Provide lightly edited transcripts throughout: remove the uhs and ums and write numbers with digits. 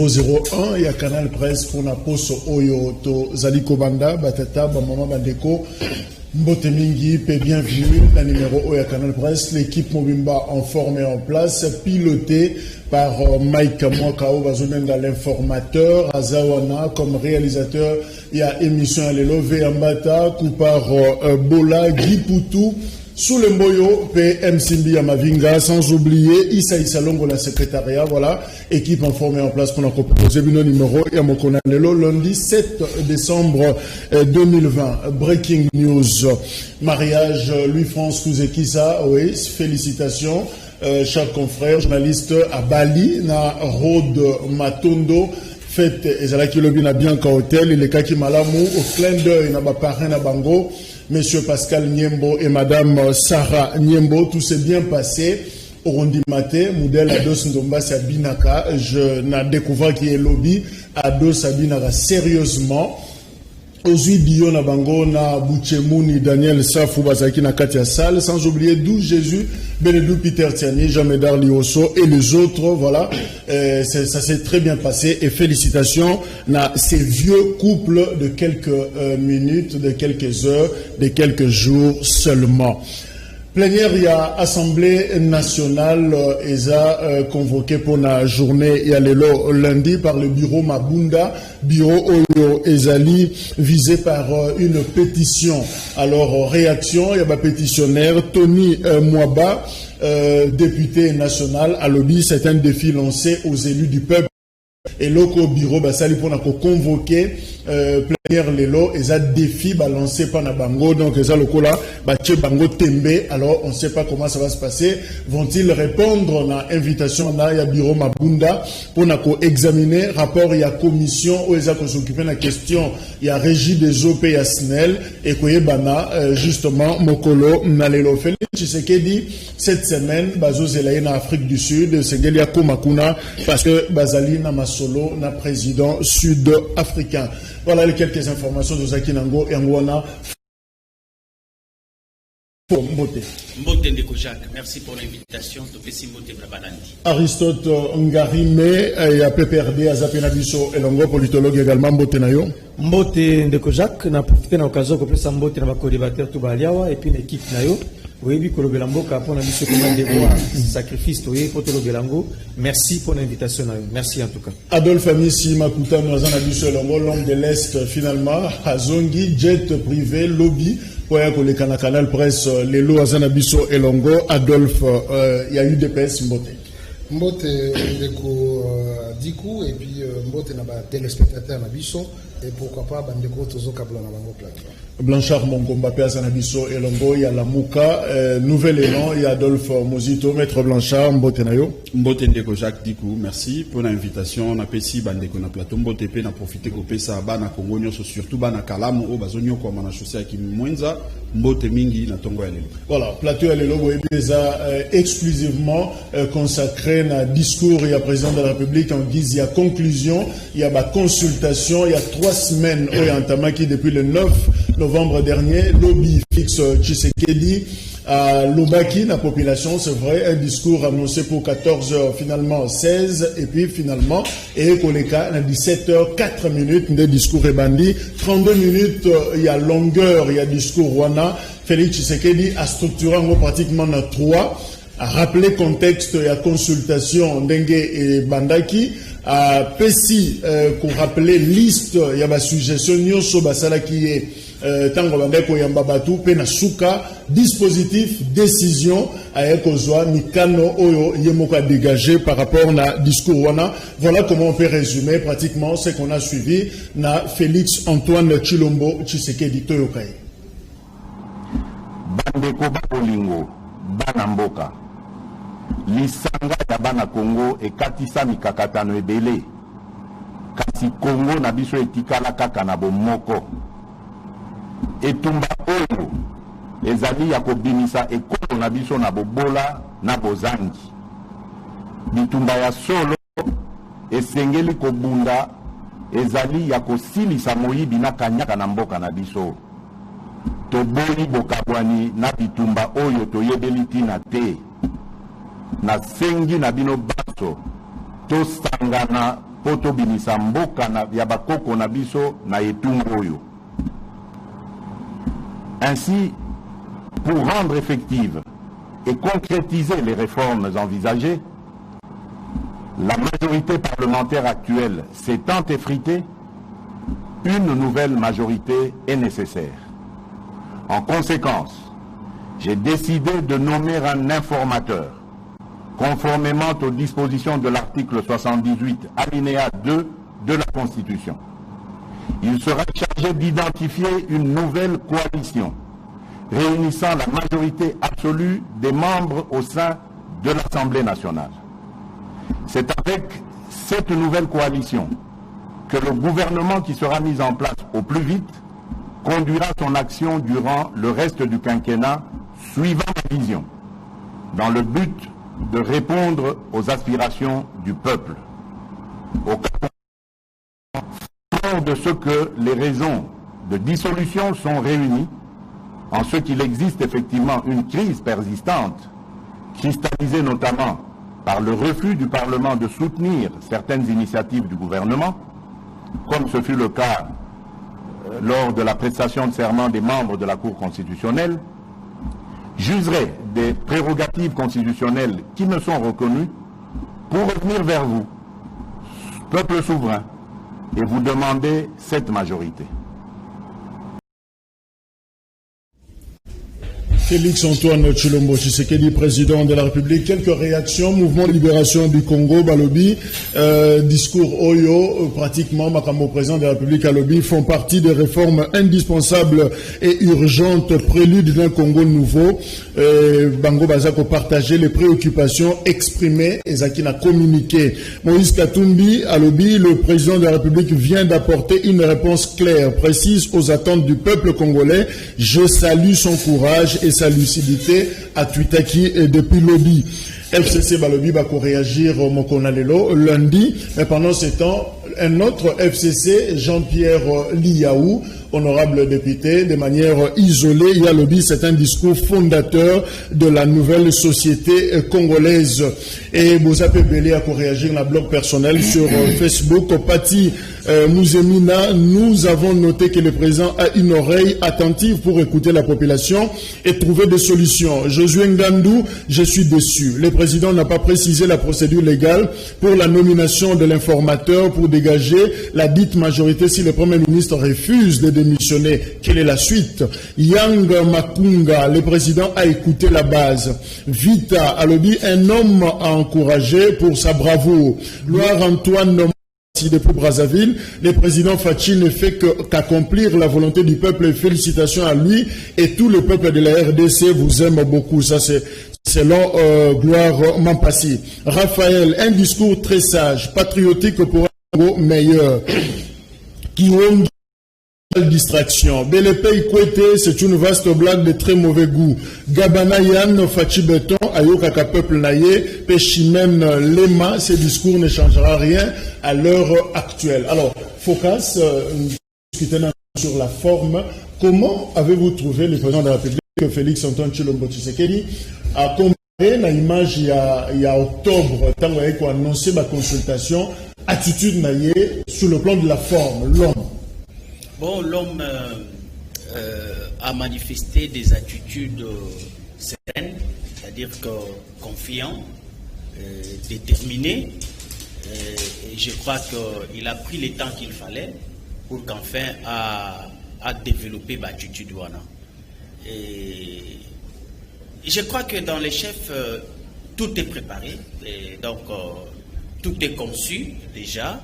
001 et à Canal Presse pour la poste Oyo to Zali Kobanda, Batata, Bamama Bandeko, Mbote Mingi, bienvenue, la numéro Oyo Canal Presse, l'équipe Mobimba en forme et en place, pilotée par Mike Mwakao, Bazonenda l'informateur, Azawana comme réalisateur, il y a émission à l'Elové Ambata, coup par Bola, Guy Poutou, sous le Mboyo, PM Simbi Amavinga, sans oublier Issa Issalongo, la secrétariat, voilà, équipe en forme et en place pour nous proposer le numéro et à Mokonanelo, lundi 7 décembre 2020. Breaking news, mariage Louis-France Kouzekisa, oui, félicitations, chers confrères, journalistes à Bali, na Road Matondo, fête Ezalaki Lobi na Bianca Hotel, il est Kaki Malamu, au clin d'œil, na Baparin na Bango, Monsieur Pascal Niembo et Madame Sarah Niembo, tout s'est bien passé. Au Rondimate, modèle Ados Ndomba Sabinaka, je n'ai découvert qu'il y a lobby Ados Sabinaka sérieusement. Ozui Dion na Bango na Bouchemouni Daniel Safou Bazaki na Katia Sal, sans oublier 12 Jésus, Benedou Peter Tiani, Jean-Médard Liosso et les autres, voilà, ça s'est très bien passé et félicitations à ces vieux couples de quelques minutes, de quelques heures, de quelques jours seulement. Plénière, il y a Assemblée nationale convoquée pour la journée il y a le lundi par le bureau Mabunda, bureau Oyo Ezali, visé par une pétition. Alors, réaction, il y a un pétitionnaire, Tony Mwaba, député national à lobby, c'est un défi lancé aux élus du peuple. Et loco bureau basali pour convoquer plénière lelo et ça défi balancé par na bango donc ça loco là bache bango tembe. Alors on ne sait pas comment ça va se passer. Vont-ils répondre à l'invitation na ya bureau Mabunda pour na examiner rapport il y a commission où ils a s'occuper de la question il y a régie des OP ya SNEL et koye bana justement mokolo na lelo Félix Tshisekedi cette semaine bazo zelaye na Afrique du Sud Sengelia Komakuna parce que bazali na solo na président sud-africain. Voilà les quelques informations de Zaki Nango et Angwana. Mbote Ndeko Jacques, merci pour l'invitation. Aristote Ngarime et à PPRD, à Zapenabiso et Longo, politologue également, Mbote Nayo. Mbote Ndeko Jacques, n'a profité de l'occasion que plus Mbote n'a pas co-débatteur tout Baliawa et puis une équipe Nayo. Oui, oui, pour le Belango, pour la mission de devoir, sacrifice, oui, pour le Belango. Merci pour l'invitation. Merci en tout cas. Adolphe Amissi Makuta, nous avons vu sur l'homme de l'Est, finalement, à Zongi, jet privé, lobby, pour le canal presse, les lots à Zanabiso et Longo. Adolphe, il y a eu des PS Mbote. Mbote Ndeko Dikou, et puis Mbote n'a pas téléspectateur Nabiso, et pourquoi pas Bandeko Tozo Kabla Nabango Plateau. Blanchard Mongomba Zanabiso et Longo, il y a la Mouka, nouvel élan, il y a Adolphe Mozito, Maître Blanchard, Mbote Nayo. Mbote Ndeko Jacques Dikou, merci pour l'invitation. On a payé Bandeko na plateau, Mbote P, na profité de ça, Bana Congo, surtout Bana Kalamu, au Bazonio, comme on a chaussé avec Mwenza, Mbote Mingi, na Tongo Alelo. Voilà, plateau Alelo, déjà exclusivement consacré à un discours, il y a président de la République en guise, il y a conclusion, il y a ma consultation, il y a 3 semaines, il y a un tamaki depuis le 9 novembre dernier, lobby fixe Tshisekedi à Lobaki, la population, c'est vrai, un discours annoncé pour 14h, finalement 16, et puis finalement, et Koleka, à 17h, 4 minutes, des discours ébandis, 32 minutes, il y a longueur, il y a discours Rwanda, Félix Tshisekedi a structuré en gros pratiquement 3, a rappelé contexte et à consultation Dengue et Bandaki, à Pessi, qu'on rappelait liste, il y a ma suggestion, Nyoso Basala qui est Tango Bandeko Yambabatu, Penasuka, dispositif, décision, à Ekozwa, Mikano, Oyo, Yemoka dégagé par rapport à discours Wana. Voilà comment on peut résumer pratiquement ce qu'on a suivi na Félix Antoine Tshilombo Tshisekedi Toyokai. Bandeko Bakolingo, Banamboka. Lisanga ya bana Congo ekatisa mikakatano ebele kasi Congo na biso etikala kaka na bomoko etumba oyo ezali ya kobimisa ekolo na biso na bobola na bozangi bitumba ya solo esengeli kobunda ezali ya kosilisa moyibi na kanyaka na mboka na biso toboli bokabwani na bitumba oyo toyebeli tina te na sengi na bino baso to sangana poto binisa mboka na ya bakoko na biso na etumbu oyo. Ainsi, pour rendre effective et concrétiser les réformes envisagées, la majorité parlementaire actuelle s'étant effritée, une nouvelle majorité est nécessaire. En conséquence, j'ai décidé de nommer un informateur, conformément aux dispositions de l'article 78, alinéa 2 de la Constitution. Il sera chargé d'identifier une nouvelle coalition réunissant la majorité absolue des membres au sein de l'Assemblée nationale. C'est avec cette nouvelle coalition que le gouvernement qui sera mis en place au plus vite conduira son action durant le reste du quinquennat suivant ma vision, dans le but de répondre aux aspirations du peuple. Au cas de ce que les raisons de dissolution sont réunies, en ce qu'il existe effectivement une crise persistante, cristallisée notamment par le refus du Parlement de soutenir certaines initiatives du gouvernement, comme ce fut le cas lors de la prestation de serment des membres de la Cour constitutionnelle, j'userai des prérogatives constitutionnelles qui me sont reconnues pour revenir vers vous, peuple souverain, et vous demander cette majorité. Félix-Antoine Tshilombo Tshisekedi, président de la République. Quelques réactions. Mouvement de libération du Congo, Balobi, discours Oyo, pratiquement, Makambo, président de la République, Alobi, font partie des réformes indispensables et urgentes, prélude d'un Congo nouveau. Bango Bazako partageait les préoccupations exprimées et Zaki n'a communiqué. Moïse Katumbi, Alobi, le président de la République vient d'apporter une réponse claire, précise aux attentes du peuple congolais. Je salue son courage et sa lucidité à Tuitaki depuis Lobi. FCC Balobi va réagir au Mokonalelo lundi, mais pendant ce temps, un autre FCC, Jean-Pierre Liaou, honorable député, de manière isolée, Yalobi, c'est un discours fondateur de la nouvelle société congolaise. Et Bozape Belé a réagi dans la blog personnel sur Facebook. Pati Mouzemina, nous avons noté que le président a une oreille attentive pour écouter la population et trouver des solutions. Josué Ngandou, je suis déçu. Le président n'a pas précisé la procédure légale pour la nomination de l'informateur pour dégager la dite majorité si le Premier ministre refuse de démissionner. Quelle est la suite? Yang Makunga, le président a écouté la base. Vita Alobi, un homme à encourager pour sa bravoure. Gloire Antoine depuis Brazzaville, le président Fachi ne fait qu'accomplir la volonté du peuple. Félicitations à lui et tout le peuple de la RDC vous aime beaucoup. Ça c'est selon Gloire Mampassi. Raphaël, un discours très sage, patriotique pour un Congo meilleur. Kiwongi, distraction. Belepei Kwete, c'est une vaste blague de très mauvais goût. Gabana Yann, Fachi Beton, Ayokaka peuple naïe, Péchimène Lema, ces discours ne changera rien à l'heure actuelle. Alors, Focus, discutons sur la forme. Comment avez-vous trouvé le président de la République, Félix-Antoine Tshilombo Tshisekedi, à comparer la image il y a octobre, tant qu'on a annoncé ma consultation, attitude naïe sur le plan de la forme, l'homme? Bon, l'homme a manifesté des attitudes sereines, c'est-à-dire que confiant, déterminé. Et je crois qu'il a pris le temps qu'il fallait pour qu'enfin à développer l'attitude Wana. Et je crois que dans les chefs, tout est préparé, et donc tout est conçu déjà.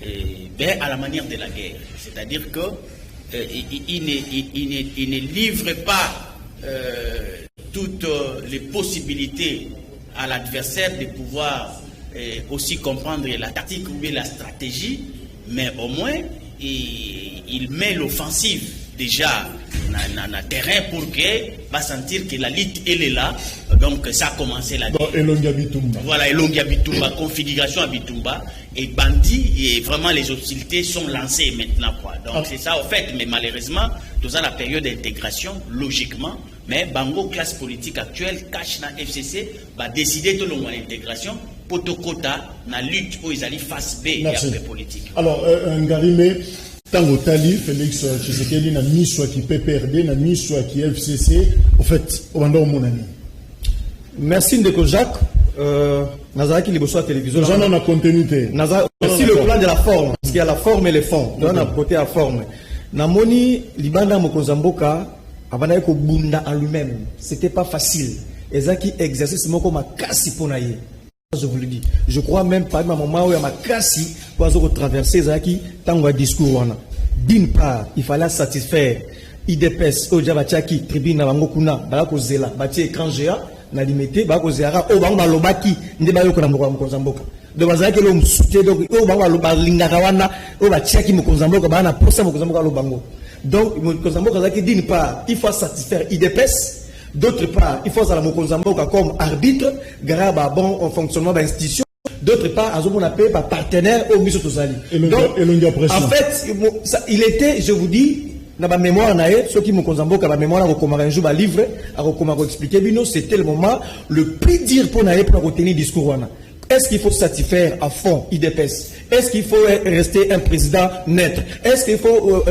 Et à la manière de la guerre, c'est-à-dire qu'il ne livre pas toutes les possibilités à l'adversaire de pouvoir aussi comprendre la tactique ou bien la stratégie, mais au moins il met l'offensive déjà dans le terrain pour que va sentir que la lutte elle est là. Donc ça a commencé la guerre. Voilà, Elongi Bitumba, configuration à Bitumba et bandit, et vraiment les hostilités sont lancées maintenant quoi. Donc c'est ça au fait, mais malheureusement dans la période d'intégration logiquement, mais Bango classe politique actuelle cache dans FCC va décider de l'intégration potokota na lutte où ils allaient face B et après politique. Alors Ngarimé tango tali Félix Tshisekedi na miswa qui PPRD na miswa qui FCC au fait au bando mon ami. Merci Ndeko Jacques. Nazaraki liboso à télévision. Nous en a continuité. Aussi le plan de la forme, parce qu'il y a la forme et le fond. Donc on a côté la forme. Namoni libanda mokonzamboka abana ko bunda en lui-même. C'était pas facile. Ezaki exercice moko makasi ponaye. Je vous le dis. Je crois même pas ma maman ou ya makasi pour traverser ezaki tango discours wana. D'une part, il fallait satisfaire IDPS au Jabachaki tribune na bango kuna balako zela bati écran géant na limité balako zera o bango balobaki nde bayo ko na mokonzamboka. Donc bazaki lo msuté donc o bango balingaka wana o batiaki mokonzamboka bana posa mokonzamboka lo bango. Donc mokonzamboka zaki d'une part, il faut satisfaire IDPS. D'autre part, il faut que la Mokonzamboka comme arbitre, grave à bon fonctionnement de l'institution. D'autre part, on appelle par partenaire au Miso Tozali. En fait, il était, je vous dis, dans ma mémoire, ceux qui Mokonzamboka, ma mémoire, un jour, un livre, à expliquer, c'était le moment le plus dur pour retenir le discours. Est-ce qu'il faut satisfaire à fond IDPS? Est-ce qu'il faut rester un président neutre? Est-ce qu'il faut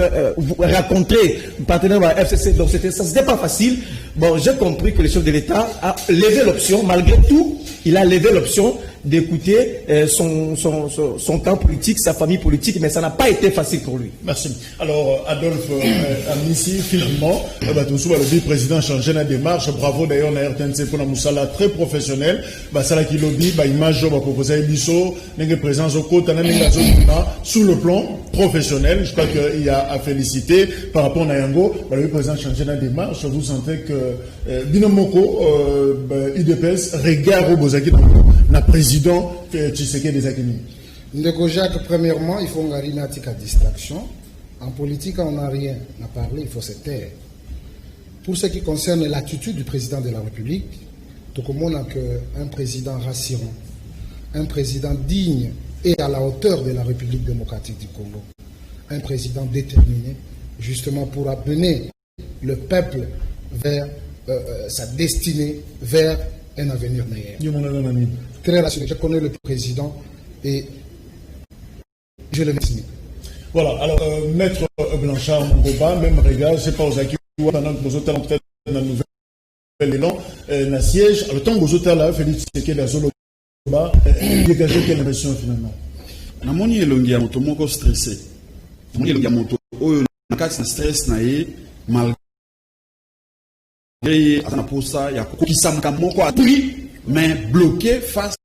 rencontrer un partenaire de la FCC? Donc ça n'était pas facile. Bon, j'ai compris que le chef de l'État a levé l'option. Malgré tout, il a levé l'option d'écouter son camp politique, sa famille politique, mais ça n'a pas été facile pour lui. Merci. Alors, Adolphe Amissi, finalement, le président changé la démarche. Bravo d'ailleurs, on a RTNC pour la Moussala très professionnel. Sala qui lobby, image, on va proposer Bisso, une présence au côté, sous le plan professionnel. Je crois qu'il y a à féliciter par rapport à Yango. Le président changé la démarche. Vous sentez que Binomoko, IDPS, regarde au Bozaki na président Tshisekedi des Akini. Ndeko Jacques, premièrement, il faut une distraction. En politique, on n'a rien à parler, il faut se taire. Pour ce qui concerne l'attitude du président de la République, tout le monde a qu'un président rassurant, un président digne et à la hauteur de la République démocratique du Congo, un président déterminé, justement pour amener le peuple vers sa destinée, vers un avenir meilleur. Très rassuré, je connais le président et je le remercie. Voilà, alors Maître Blanchard Mongoba, même regard, je ne sais pas aux acquis, pendant que vous êtes peut-être dans la nouvelle élan, na siège, le temps que vous êtes là, Félix Tshisekedi à Zoloba, dégagez quelle impression finalement? Namoni elongi ya moto moko stressé. Namoni elongi ya moto oyo na kati na stress na ye malgré atana posa ya kokisa makambo moko atri mais bloqué face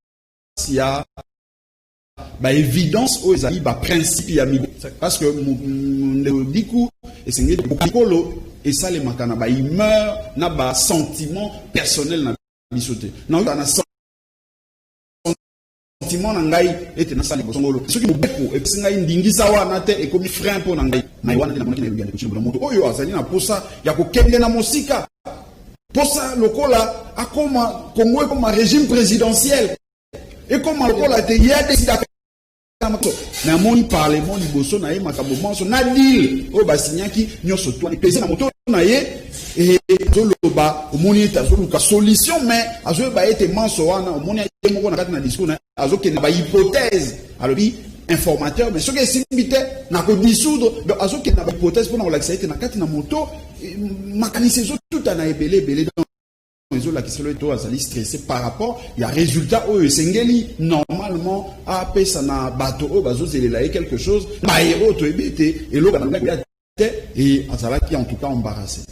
à ba évidence aux ezali ba principe ya mi parce que du coup et c'est ngeli et ça les makana ba humeur na ba sentiment personnel na bisoté na na sentiment na ngai ete na sali bosongolo soki mobeko et singa ndingisa wana te et comme frein pour na ngai na wana te na mona na kuchimba moto oyo azali na posa ya kokende na mosika posa lokola akoma Congo comme un régime présidentiel et comme lokola te ya décida na moni parlement liboso na ye makambo manso na deal o basinyaki nyoso to pesa na moto na ye et zoloba omoni ta zoluka solution mais azo ba ete manso wana omoni ye moko na kati na discours na azo ke na ba hypothèse alobi informateur mais ce que simbite na ko dissoudre donc azo ke na ba hypothèse pour na relaxer ete na kati na moto makanisi zo tout na ebele dans les autres qui sont stressés par rapport il y a résultat où sengeli normalement a pesa na bateau au bazo zelela quelque chose ba héros to ebete et l'autre et azala qui en tout cas embarrassé.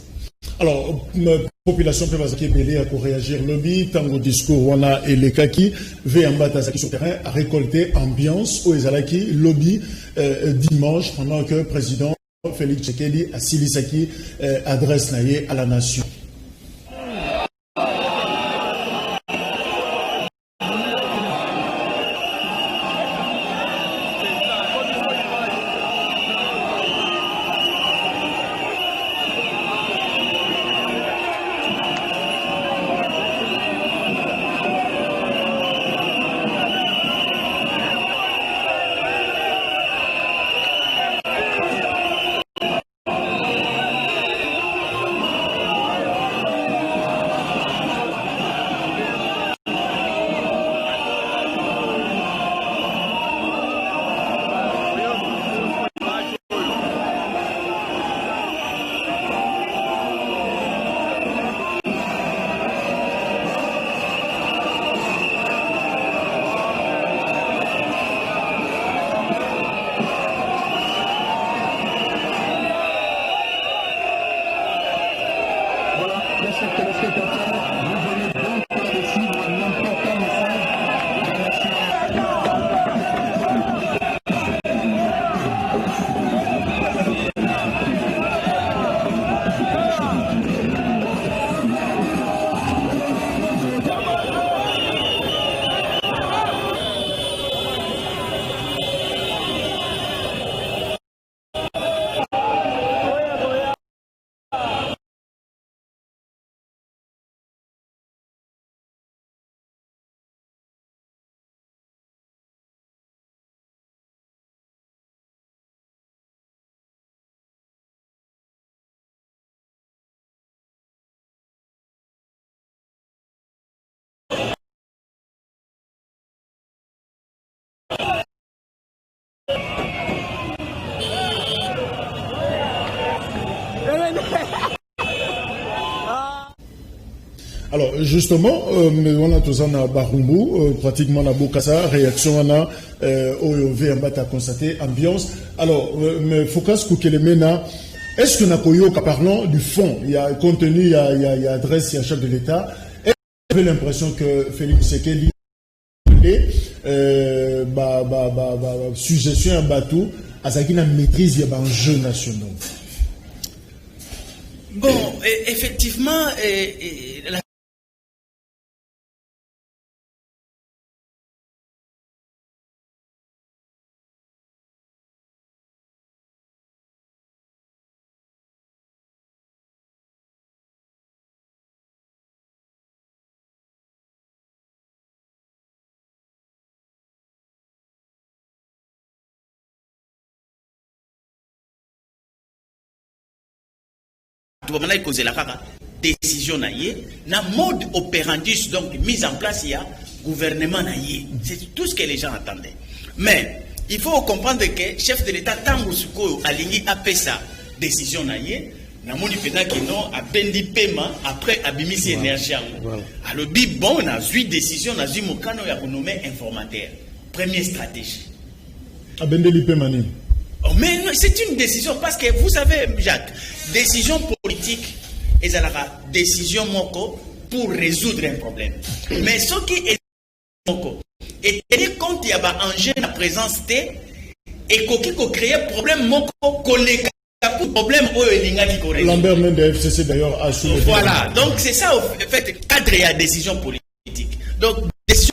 Alors, la population peut belé à réagir lobby, tango discours, wana et les kaki, veillamba sur terrain, à récolter ambiance au ezalaki lobby dimanche pendant que le président Félix Tshisekedi à Silisaki adresse naïe à la nation. Alors justement, on a tous en Barumbu, pratiquement la Bokassa, réaction on a OV en bas à constater ambiance. Alors, mais Focus Koukelemena, est-ce que Nakoyo, parlant du fond, il y a contenu, il y a adresse, il y a chef de l'État, est-ce que vous avez l'impression que Félix Sekeli suggestion à Batou, à ce qu'il a maîtrise des enjeux nationaux? Bon, effectivement, la décision na mode opérandus donc mise en place, il y a gouvernement naïe. C'est tout ce que les gens attendaient. Mais il faut comprendre que chef de l'État tango suko alingi apesa décision naïe na moni pena que non a bendi paiement après abimisi énergie. Alors bon on a eu décision na eu mokano ya nommer informateur. Première stratégie. A bendi paiement. Oh, mais c'est une décision parce que vous savez Jacques, décision politique et la décision moko pour résoudre un problème. Mais ce qui est moko et tenir compte il y a un enjeu la présence et qui créer problème moko collègue pour problème au elinga qui corrige. Lambert même de FCC d'ailleurs a soulevé. Voilà, donc c'est ça au fait cadre à décision politique. Donc décision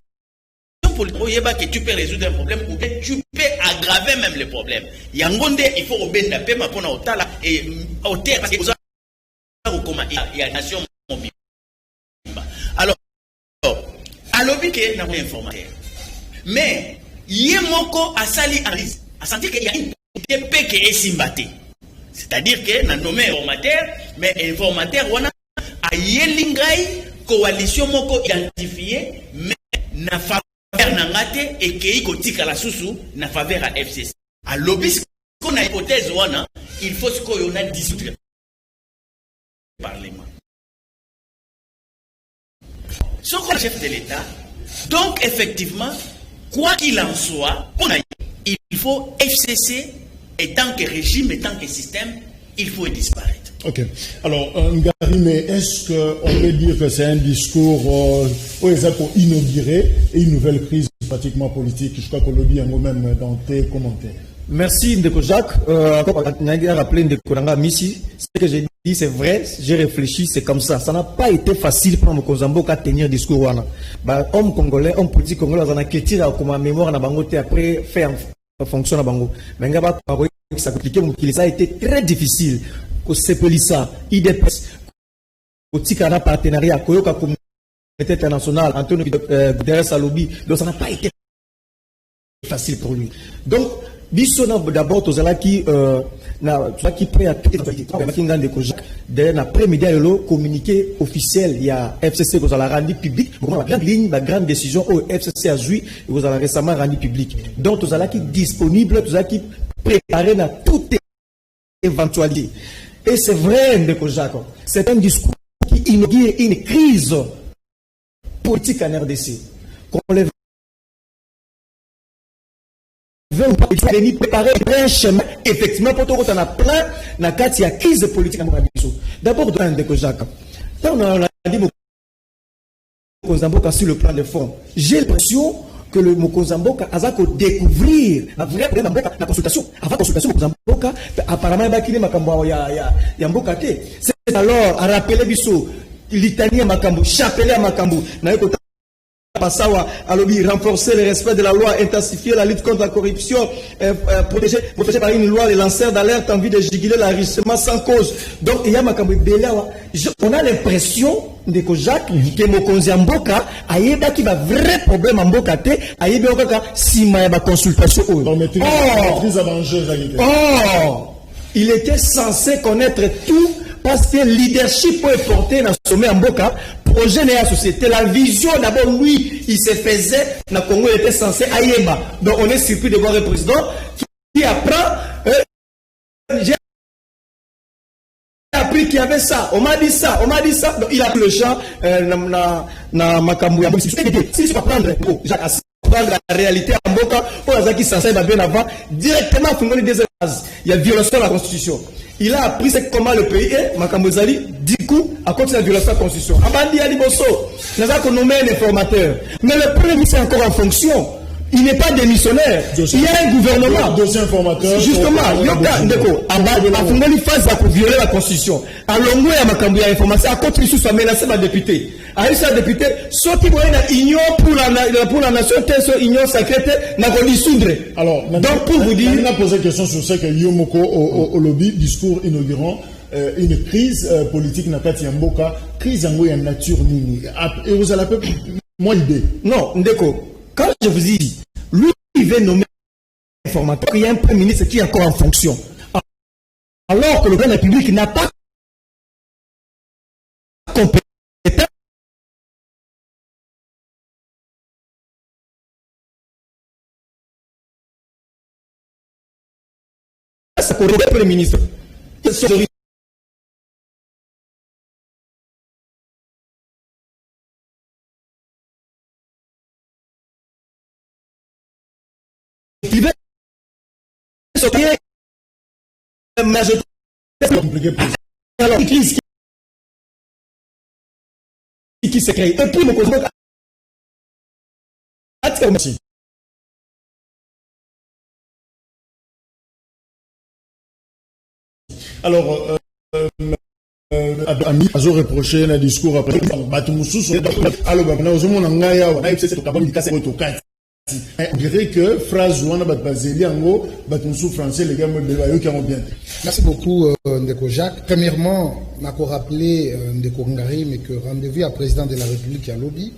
politique que tu peux résoudre un problème ou que tu peux aggraver même le problème. Il y a un monde il faut obéir paiement pour au tala et au terre parce que vous il y a nation mobile. Alors alobi que na informateur. Mais yemoko asali analyse, a senti qu'il y a une TP qui est simbaté. C'est-à-dire que na nommé informateur, mais informateur wana a yelingai coalition moko identifié mais na faveur na ngate et qui kotika la susu na faveur à FCC. A lobby qu'on a hypothèse wana, il faut ce qu'on a discuté parlement. Ce qu'on chef de l'État, donc effectivement, quoi qu'il en soit, il faut FCC, et tant que régime, et tant que système, il faut disparaître. Ok. Alors, Ngari, mais est-ce qu'on peut dire que c'est un discours pour inaugurer et une nouvelle crise pratiquement politique? Je crois qu'on le dit moi-même dans tes commentaires. Merci Ndeko Jacques. Rappelé Ndeko Nanga Missi, ce que j'ai dit c'est vrai, j'ai réfléchi, c'est comme ça. Ça n'a pas été facile pour Mokonzambo qu'à tenir discours wana. Homme congolais, homme politique congolais, on a quitté comme mémoire na bango après faire fonction na bango. Mais ngaba ça compliqué, ça a été très difficile. Au Sepelissa, IDPS, au Tikana partenariat, Koyoka communauté internationale, Antonio Guterres à lobby, donc ça n'a pas été facile pour lui. Donc Bissona d'abord qui prêt à l'après-midi communiqué officiel il y a FCC vous allez rendu public la grande ligne la grande décision au FCC a joué vous allez récemment rendu public donc vous allez qui disponible vous allez qui préparé dans toute éventualité et c'est vrai Ndeko Jacques c'est un discours qui inaugure une crise politique en RDC qu'on les venir préparer un chemin effectivement pour tout on a plein na carte ya crise politique en Mogadiscio. D'abord dans Ndeko Jacques. On a dit Mokonzamboka sur le plan de fond. J'ai l'impression que le Mokonzamboka a découvrir la vraie problème la consultation avant consultation Mokonzamboka apparemment il va quitter makambo ya mboka te. C'est alors à rappeler biso litanie makambo chapelet makambo na Passawa, alors renforcer le respect de la loi, intensifier la lutte contre la corruption, protéger par une loi les lanceurs d'alerte en vue de juguler l'enrichissement sans cause. Donc, il y a on a l'impression que Jacques, que Mokonzamboka, a y a qui va vrai problème en Mboka, a y a si ma consultation. Il était censé connaître tout parce que le leadership peut porter dans le sommet en Mboka. Projet de la société, la vision d'abord, lui, il se faisait, le Congo était censé Ayemba. Donc on est surpris de voir un président qui apprend, j'ai appris qu'il y avait ça, on m'a dit ça, donc il a pris le champ, na Makambouya. Si je peux prendre, Jacques Assis, prendre la réalité en Boka, pour les gens qui s'en savent bien avant, directement, il y a violation de la Constitution. Il a appris comment le pays est, Makambozali, du coup, à cause de la violation de la Constitution. Abandi Aliboso, nous avons nommé un informateur. Mais le Premier ministre est encore en fonction. Il n'est pas démissionnaire. Il y a un gouvernement. Dossier informateur. Justement, Yoka Ndeko, Abandi phase pour violer la Constitution. À Longo et à Makambouya information, à contre soit menacé par député. À une député, ceux qui voient une union pour la nation, telle union sacrée, n'a pas dissoudre. Alors, donc pour vous dire. On a posé une question sur ce que Yomoko au lobby, discours inaugurant. Une crise politique n'a pas été Mboka, crise en nature nini. Et vous avez peu moins idée. Non, Ndeko, quand je vous dis, lui, il veut nommer un informateur, il y a un Premier ministre qui est encore en fonction. Alors que le président de la République n'a pas compétence. Ça pour le Premier ministre. Mais je compliqué pour alors crise qui se crée et puis mon cause alors ami azo reproché un discours après Batumusu alors babna ozomona ngaya wa na c'est capable de casser auto carte. On dirait que phrase ouana batbazeli ango batumusu français les gars me dévaillent qui ont bien. Merci beaucoup Ndeko Jacques. Premièrement, on a rappelé Ndeko Ngari mais que rendez-vous à président de la République à lobby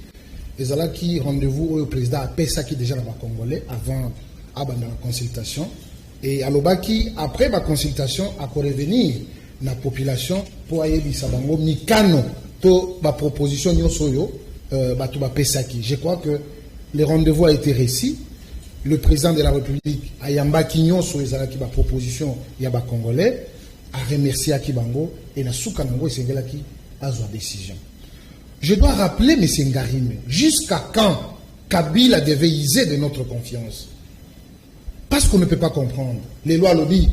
et là qui rendez-vous au président à Pessa qui déjà dans le Congolais avant dans la consultation et à l'obaki après la consultation à revenir la population pour aller bisabango mikano to ba proposition nyosoyo batu ba Pessa qui. Je crois que le rendez-vous a été réussi. Le président de la République, Ayamba Kinyon, sur les alaki, proposition, Yaba Congolais, a remercié Akibango et na Soukanango et Sengelaki a sa décision. Je dois rappeler, M. Ngarime, jusqu'à quand Kabila devait user de notre confiance? Parce qu'on ne peut pas comprendre. Les lois le disent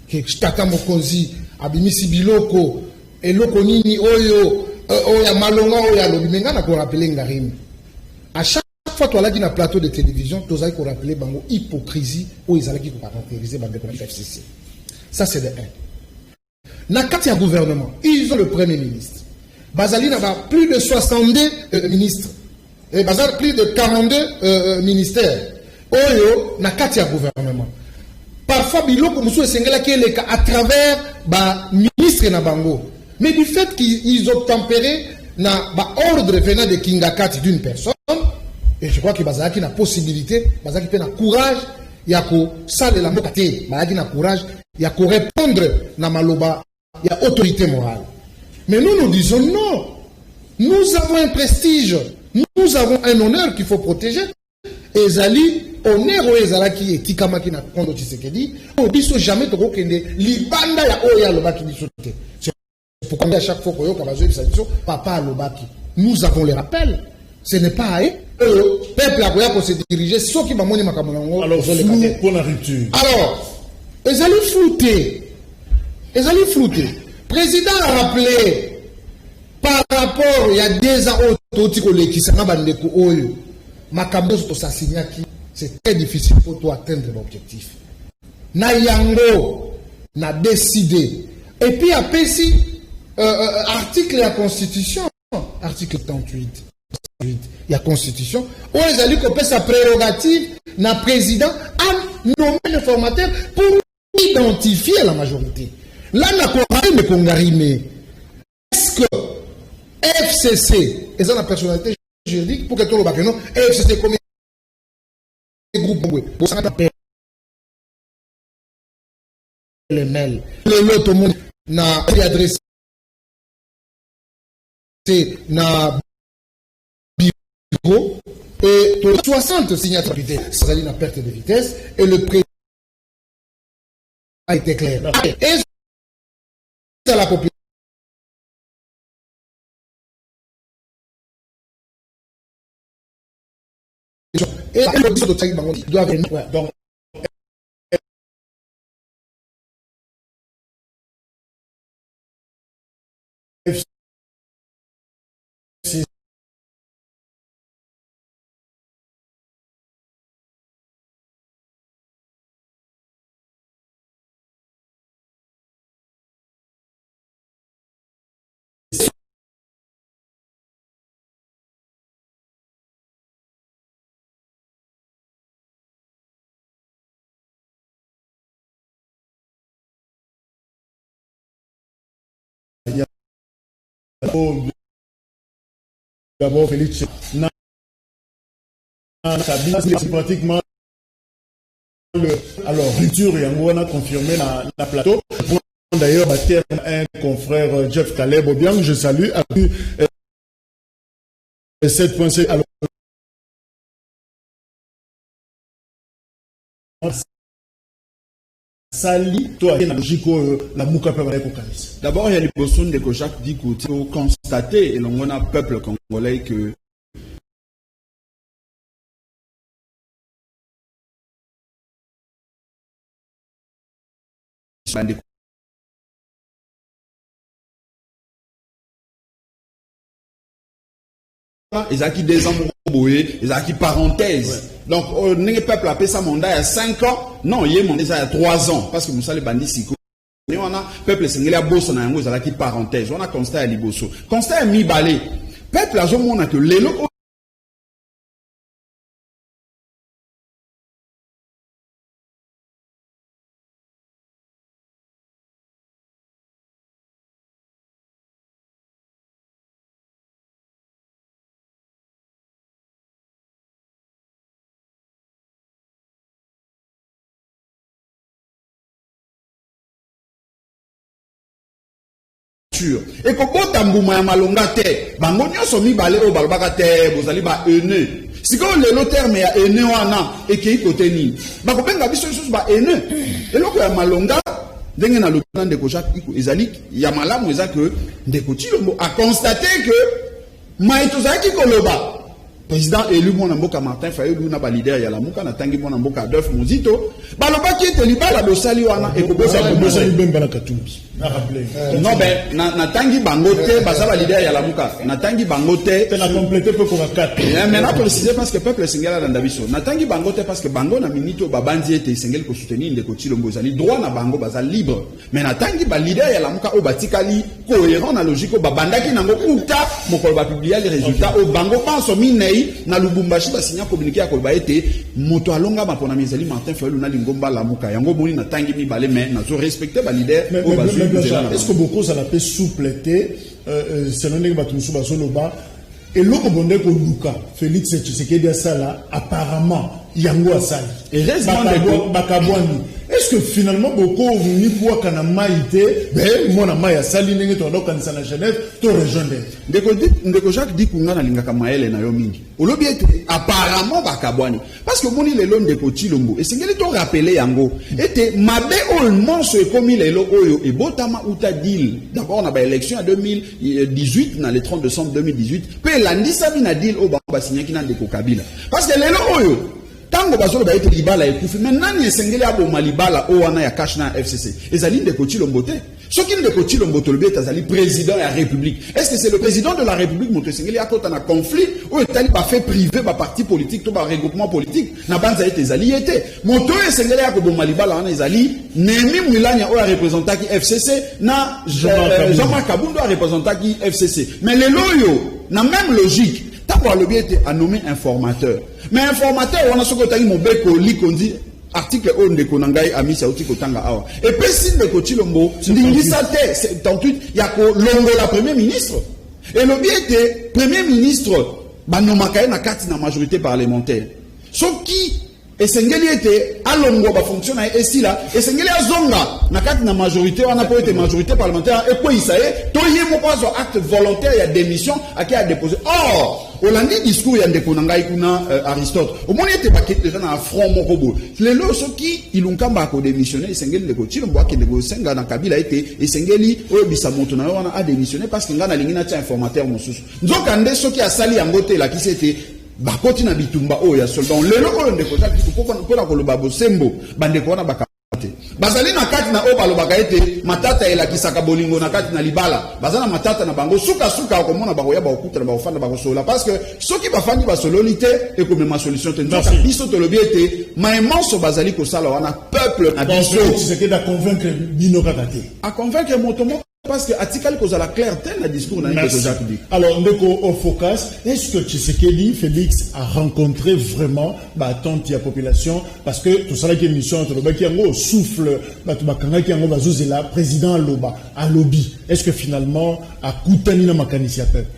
que Tata Mokonzi, Abimisi Biloko, et Lokonini, Oyo, Oya Malonga, Oya Lobi, mais on a rappelé Ngarime. À chaque fois que tu as dit dans plateau de télévision, tu as rappelé bango hypocrisie ou ils allaient caractériser le FCC. Ça, c'est de 1. Dans le cadre du gouvernement, ils ont le Premier ministre. Bazali n'a pas plus de 62 ministres. Et Bazali plus de 42 ministères. Oyo, dans le cadre du gouvernement. Parfois, Biloko Moussou et Sengela qui est à travers le ministre na bango. Mais du fait qu'ils ont tempéré l'ordre venant de Kingakati d'une personne, et je crois que Bazaki a la possibilité, Bazaki a le courage, il y a que ça de la mokate, Bazaki a le courage, il y a que répondre na maloba, il y a autorité morale. Mais nous disons non. Nous avons un prestige, nous avons un honneur qu'il faut protéger. Et Zali, honneur au Ezalaki et Tikama qui n'a pas de Tshisekedi, on dit jamais de Rokende, Libanda ya Oya Lobaki Bisote. C'est pourquoi à chaque fois qu'on a besoin de papa Lobaki. Nous avons les rappels. Ce n'est pas à eux. Le peuple a pour se diriger, ceux qui m'ont montré ma camonango. Alors, flou pour la rupture. Alors, ils allaient flouter. Ils allaient flouter. Le président a rappelé, par rapport, il y a 2 ans, c'est très difficile pour toi d'atteindre l'objectif. Nayango n'a décidé. Et puis, après, si, article de la Constitution, article 38. Il y a constitution où les alliés ont sa prérogative na président à nommer le formateur pour identifier la majorité. Là, est-ce que FCC est la personnalité juridique pour que tout le monde non FCC comme groupe pour ça les mails le monde n'a adressé na et 60 signatures, c'est-à-dire la perte de vitesse, et le président a été clair. Et c'est la population. Et la population doit venir. Donc, d'abord Félix c'est pratiquement alors rupture et on a confirmé la plateau d'ailleurs un confrère Jeff Caleb bien je salue a pu 7.7 alors Sali, toi, la mouka peut aller au D'abord, il y a les personnes de Jacques dit qu'il faut constater, et on a un peuple congolais que ils ont qui 2 ans, ils ont qui parenthèse. Donc, le peuple a fait sa mandat il y a 5 ans. Non, il y a mandat il y a 3 ans. Parce que nous sommes les bandits siko. On a peuple sénégalais à bosso na yango ils ont qui parenthèse. On a constat à liboso. Constat à mi balé. Peuple a on a que l'élo. Et comme Tambouma Malonga te, bangonyo somi balé au balbaka te, vous allez ba haineux. Si quand le terme est haineux wana et qui côté ni, ba ko benga biso chose ba haineux. Et loko ya Malonga ndenge na lobana de ko Jacques ezali ya malamu eza que ndeko Tshilombo a constaté que maïto zaki koloba président élu mon mboka Martin Fayulu na ba leader ya la muka na tangi mon mboka Adolphe Muzito baloba ki te libala dosali wana e ko bosa libemba na Katumbi. Non, ben, na tangi bangote, basaba leader ya la muka. Na tangi bangote. Tu l'as complété pour qu'on a 4. Mais là, préciser parce que peuple singela dans Daviso. Na tangi bangote parce que bango na minito babandi ete singel ko soutenir ndeko Tshilombo zali droit na bango baza libre. Mais na tangi ba leader ya la muka o batikali cohérent na logique o babandaki nango uta mokolo ba publier les résultats o bango pense minei na Lubumbashi ba signa communiqué ya kolba ete moto alonga ba pona mizali Martin Fayulu na lingomba la muka. Yango boni na tangi mi balé mais na zo respecter ba leader o bazu. Est-ce que beaucoup ça l'a fait soupléter selon les Batoussou Basoloba et l'autre bonde ko Luka Félix Tshisekedi Sala apparemment yango asali et récemment bakabwani est-ce que finalement beaucoup ni pour kana maïté ben mona maya sali ndenge to ndo kanisa na Genève to rejoindre ndeko Jacques dit kunga na lingaka maele na yo mingi olobi ete apparemment bakabwani parce que moni lelo ndeko Tshilombo et singeli to rappeler yango ete mabe o monso ekomi lelo oyo e botama uta deal d'abord na ba élection en 2018 na le 30 décembre 2018 pe landisa bina deal o ba signaki na ndeko Kabila parce que lelo oyo tango bazolo ba ete libala ekufi mais nani esengeli aboma libala o wana ya cash na FCC ezali ndeko Tshilombo te soki ndeko Tshilombo tolobi ezali président de la République est-ce que c'est le président de la République moto esengeli akota na conflit ou etali ba fait privé ba parti politique to ba regroupement politique na banza ete ezali ete moto esengeli akoboma libala wana ezali Nemi Mwilanya o représentaki FCC na Jean-Marc Kabundo a représentaki FCC mais le loyo na même logique Tabo alobi ete a nommé informateur. Mais informateur, on a ce que mon beko likondi article on de konangai ami sauti kotanga awa. Et puis si ndeko Tshilombo ndingisa te 78 ya ko longo la premier ministre. Et lobi ete premier ministre banomaka na kati na majorité parlementaire. Sauf qui esengeli ete a alongo ba fonctionne et si là et sengeli azonga na kati na majorité on a pas été majorité parlementaire et quoi ça est to yemo kwa zo acte volontaire ya démission à qui a déposé. Or Olandi discours ya ndeko nangai kuna Aristote au moins était pas déjà na front moko bo les loso qui ilunkamba ko démissionner sengeli ndeko chilombo akende go senga na Kabila été et sengeli oyo bisa moto na wana a démissionner parce que ngana lingina tia informateur mosusu nzoka nde soki asali yango te la qui c'était bakoti na bitumba oyo ya soldat lelo oyo ndeko ta pona koloba bosembo bandeko wana bakate bazali na kati na oyo balobaka ete matata elakisaka bolingo na kati na libala bazana matata na bango suka okomona bakoya bakokuta na bakofanda bakosola parce que soki bafandi basololi te ekomema solution te nzoka biso tolobi ete maemanso bazali kosala wana peuple na biso c'est que da convaincre bino kaka te a convaincre moto moko parce que article cause la clarté le discours dans les Jacques dit. Alors ndeko au focus, est-ce que Tshisekedi Félix a rencontré vraiment l'attente de la population parce que tout ça là qui émission entre le baki yango souffle batu bakanga ki yango bazozela président Loba à lobby. Est-ce que finalement a koutani na makanisi ya peuple?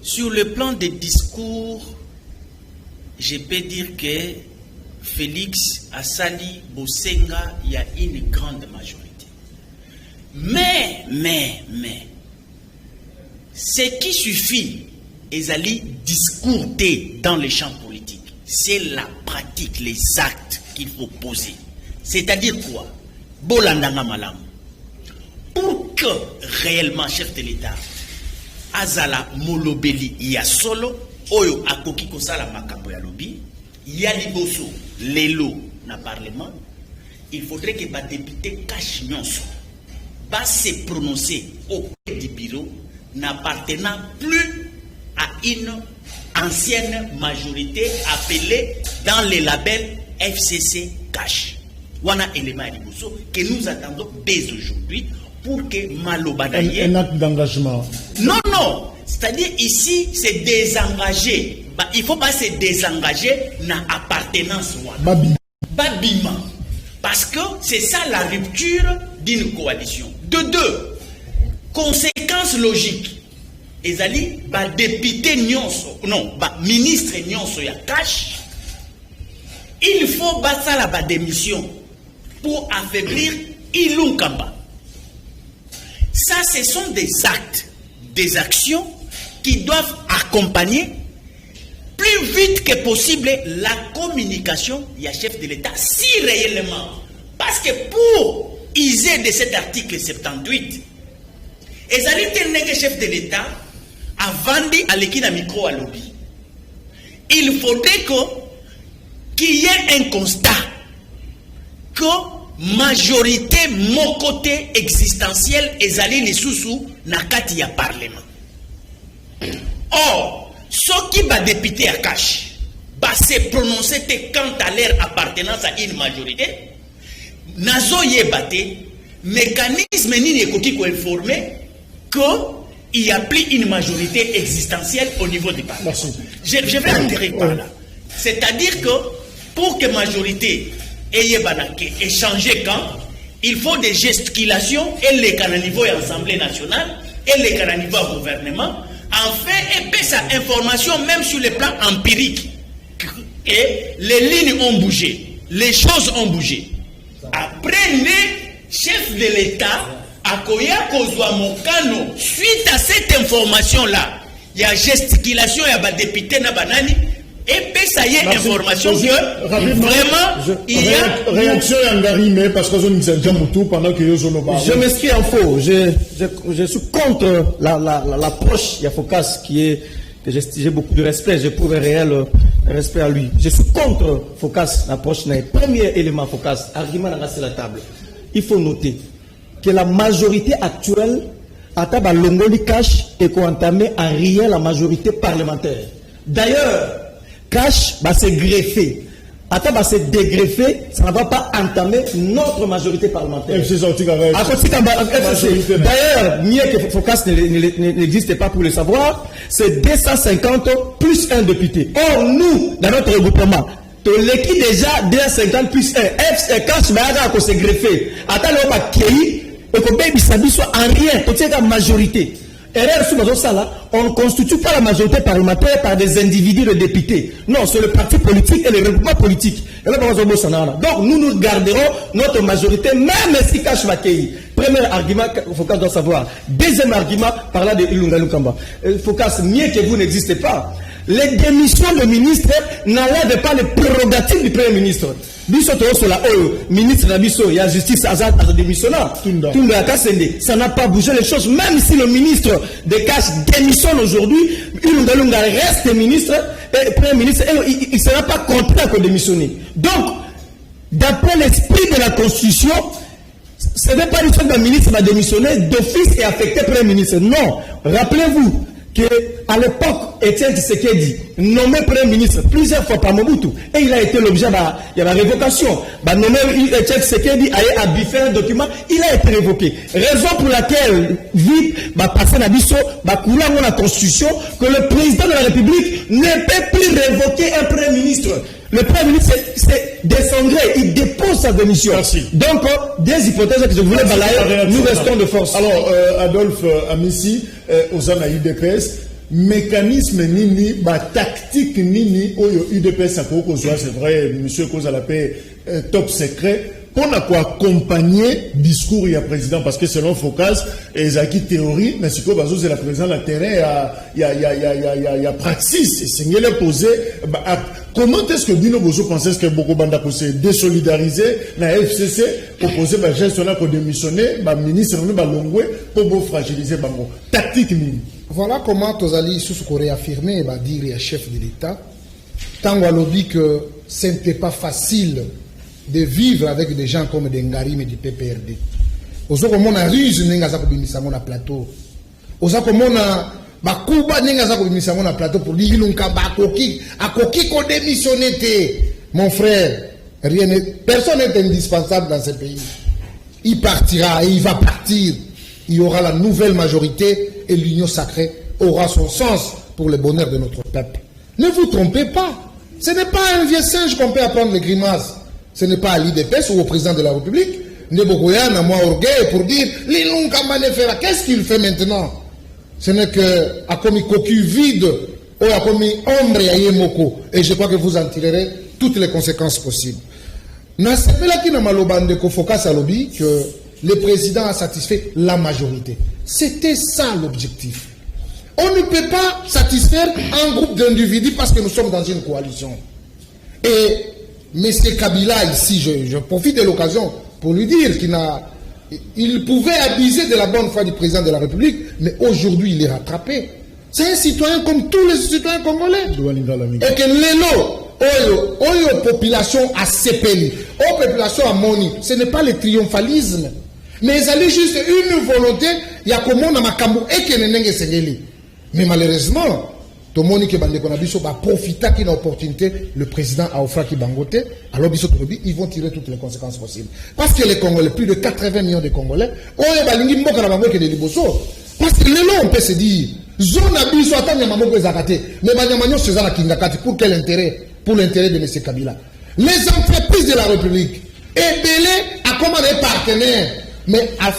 Sur le plan des discours, je peux dire que Félix Asali Bosenga, il y a une grande majorité. Mais, ce qui suffit, Ezali discours dans les champs politiques, c'est la pratique, les actes qu'il faut poser. C'est-à-dire quoi? Bolandanga malam. Pour que réellement, chef de l'État, Azala Molobeli ya solo, Oyo Akoki Kosala Makambo ya Lobi, Yaliboso, Lelo, na Parlement, il faudrait que les députés cachent nyonso. Va se prononcer auprès du bureau n'appartenant plus à une ancienne majorité appelée dans les labels FCC Cash. Voilà élément que nous attendons dès aujourd'hui pour que Malobadaye... Un acte d'engagement. Non. C'est-à-dire ici, c'est désengagé. Il ne faut pas se désengager dans l'appartenance. Babima. Parce que c'est ça la rupture d'une coalition. De deux, conséquence logique. Ezali, député nyonso, non, ministre nyonso ya cash, il faut battre la démission pour affaiblir Ilunkamba. Ça, ce sont des actes, des actions qui doivent accompagner plus vite que possible la communication du chef de l'État, si réellement. Parce que pour user de cet article 78, Ezali Tenenge, chef de l'État, a vendu à l'équipe à micro à lobby. Il faudrait qu'il y ait un constat que majorité, mon côté existentiel, Ezali les sous-sous, n'a qu'à y a parlement. Or, ceux qui va député à cash, va se prononcer quant à leur appartenance à une majorité, nazo yebate, mécanisme ni qui ko informer qu'il y a plus une majorité existentielle au niveau du Parlement. Je vais enterrer par là. C'est-à-dire que pour que majorité ait échangé quand, il faut des gesticulations et les cas au niveau de l'Assemblée nationale et les cas au niveau du gouvernement. Enfin, et puis sa information même sur le plan empirique. Et les lignes ont bougé, les choses ont bougé. Après, le chef de l'État, Akoya Kozwa Mokano, suite à cette information-là, il y a gesticulation, il y a des députés na banani, et puis ça y est, information que vraiment, il y a... Réaction Yangari, mais parce que je ne sais pas tout pendant que je m'inscris en faux. Je suis contre l'approche Yafocas qui est... J'ai beaucoup de respect, j'ai prouvé réel respect à lui. Je suis contre Focas, l'approche. Premier élément Focas, argument dans la table. Il faut noter que la majorité actuelle, à table Longoli Cash, est entamée à rien la majorité parlementaire. D'ailleurs, Cash va se greffer. Attends, va se dégreffer, ça ne va pas entamer notre majorité parlementaire. D'ailleurs, mieux que Focas n'existe pas pour le savoir, c'est 250 plus un député. Or, nous, dans notre regroupement, l'équipe déjà 250 plus 1, Cash va se greffer. Attends, on va créer, et qu'on paye soit en rien, toute cette majorité. Erreur sous Mazosala, on ne constitue pas la majorité parlementaire par des individus de députés. Non, c'est le parti politique et le regroupement politique. Donc nous garderons notre majorité, même si Kash Makei. Premier argument, Focas doit savoir. Deuxième argument, parlant de Ilunga Lukamba. Focas, mieux que vous n'existez pas. Les démissions de ministres n'enlèvent pas les prérogatives du Premier ministre. Ministre Nabiso, il y a justice à démissionnaire. Ça n'a pas bougé les choses. Même si le ministre de Cash démissionne aujourd'hui, Ilunga reste ministre et Premier ministre, il ne sera pas contraint de démissionner. Donc, d'après l'esprit de la Constitution, ce n'est pas l'histoire d'un ministre va démissionner d'office et affecter Premier ministre. Non, rappelez-vous qu'à l'époque, Étienne Tshisekedi, nommé Premier ministre plusieurs fois par Mobutu, et il a été l'objet de la révocation. Nommé Étienne Tshisekedi a biffé un document, il a été révoqué. Raison pour laquelle, vite, passer à Bisso, coulant la Constitution, que le président de la République ne peut plus révoquer un Premier ministre. Le Premier ministre, c'est descendré, il dépose sa démission. Merci. Donc, des hypothèses que je voulais balayer, nous restons de force. Alors, Adolphe Amissi, aux ANA UDPS, mécanisme nini, tactique nini, UDPS, c'est vrai, monsieur Koza la paix, top secret, pour accompagner le discours du président, parce que selon Focas, et Zaki théorie, mais c'est la présidence de la terrain, il y a praxis, et c'est ce posé. Comment est-ce que Bino Bozo pensait que Boko Banda s'est désolidariser na FCC pour poser ma gestionnaire pour démissionner, ma ministre Longwe pour fragiliser Bango. Tactique nini. Voilà comment Tozali Soussouko réaffirmé va dire à chef de l'État, tant qu'on dit que ce n'était pas facile de vivre avec des gens comme des Ngarim et du PPRD. Ozo comme on a ruse nenga za kobimisa na plateau. Ozo comme on a bakuba nenga za kobimisa na plateau pour dire ilunka bakoki akoki ko démissionner té. Mon frère, personne n'est indispensable dans ce pays. Il partira et il va partir. Il y aura la nouvelle majorité et l'union sacrée aura son sens pour le bonheur de notre peuple. Ne vous trompez pas. Ce n'est pas un vieux singe qu'on peut apprendre les grimaces. Ce n'est pas à l'IDPS ou au président de la République. Nebogoyan a moi orgueil pour dire l'Ilunga Manefera. Qu'est-ce qu'il fait maintenant? Ce n'est qu'à commis cocu vide ou à commis ombre à Yemoko. Et je crois que vous en tirerez toutes les conséquences possibles. N'a pas là qui n'a malobande qu'on focus à lobby que le président a satisfait la majorité. C'était ça l'objectif. On ne peut pas satisfaire un groupe d'individus parce que nous sommes dans une coalition. Et M. Kabila, ici, je profite de l'occasion pour lui dire qu'il pouvait abuser de la bonne foi du président de la République, mais aujourd'hui, il est rattrapé. C'est un citoyen comme tous les citoyens congolais. Et que l'élo, population a sepeli, population a moni, ce n'est pas le triomphalisme. Mais il y a juste une volonté, il y a comme on a makambo et que nenenge sengeli. Mais malheureusement, tout le monde qui a profité d'une opportunité, le président a offert qui bangote, alors ils vont tirer toutes les conséquences possibles. Parce que les Congolais, plus de 80 millions de Congolais, parce que les noms, on peut se dire, zone abisso attend Yamamoko Zakate, mais Banyamagnon se la Kingakati, pour quel intérêt? Pour l'intérêt de M. Kabila. Les entreprises de la République, et Belé a commandé partenaire, mais à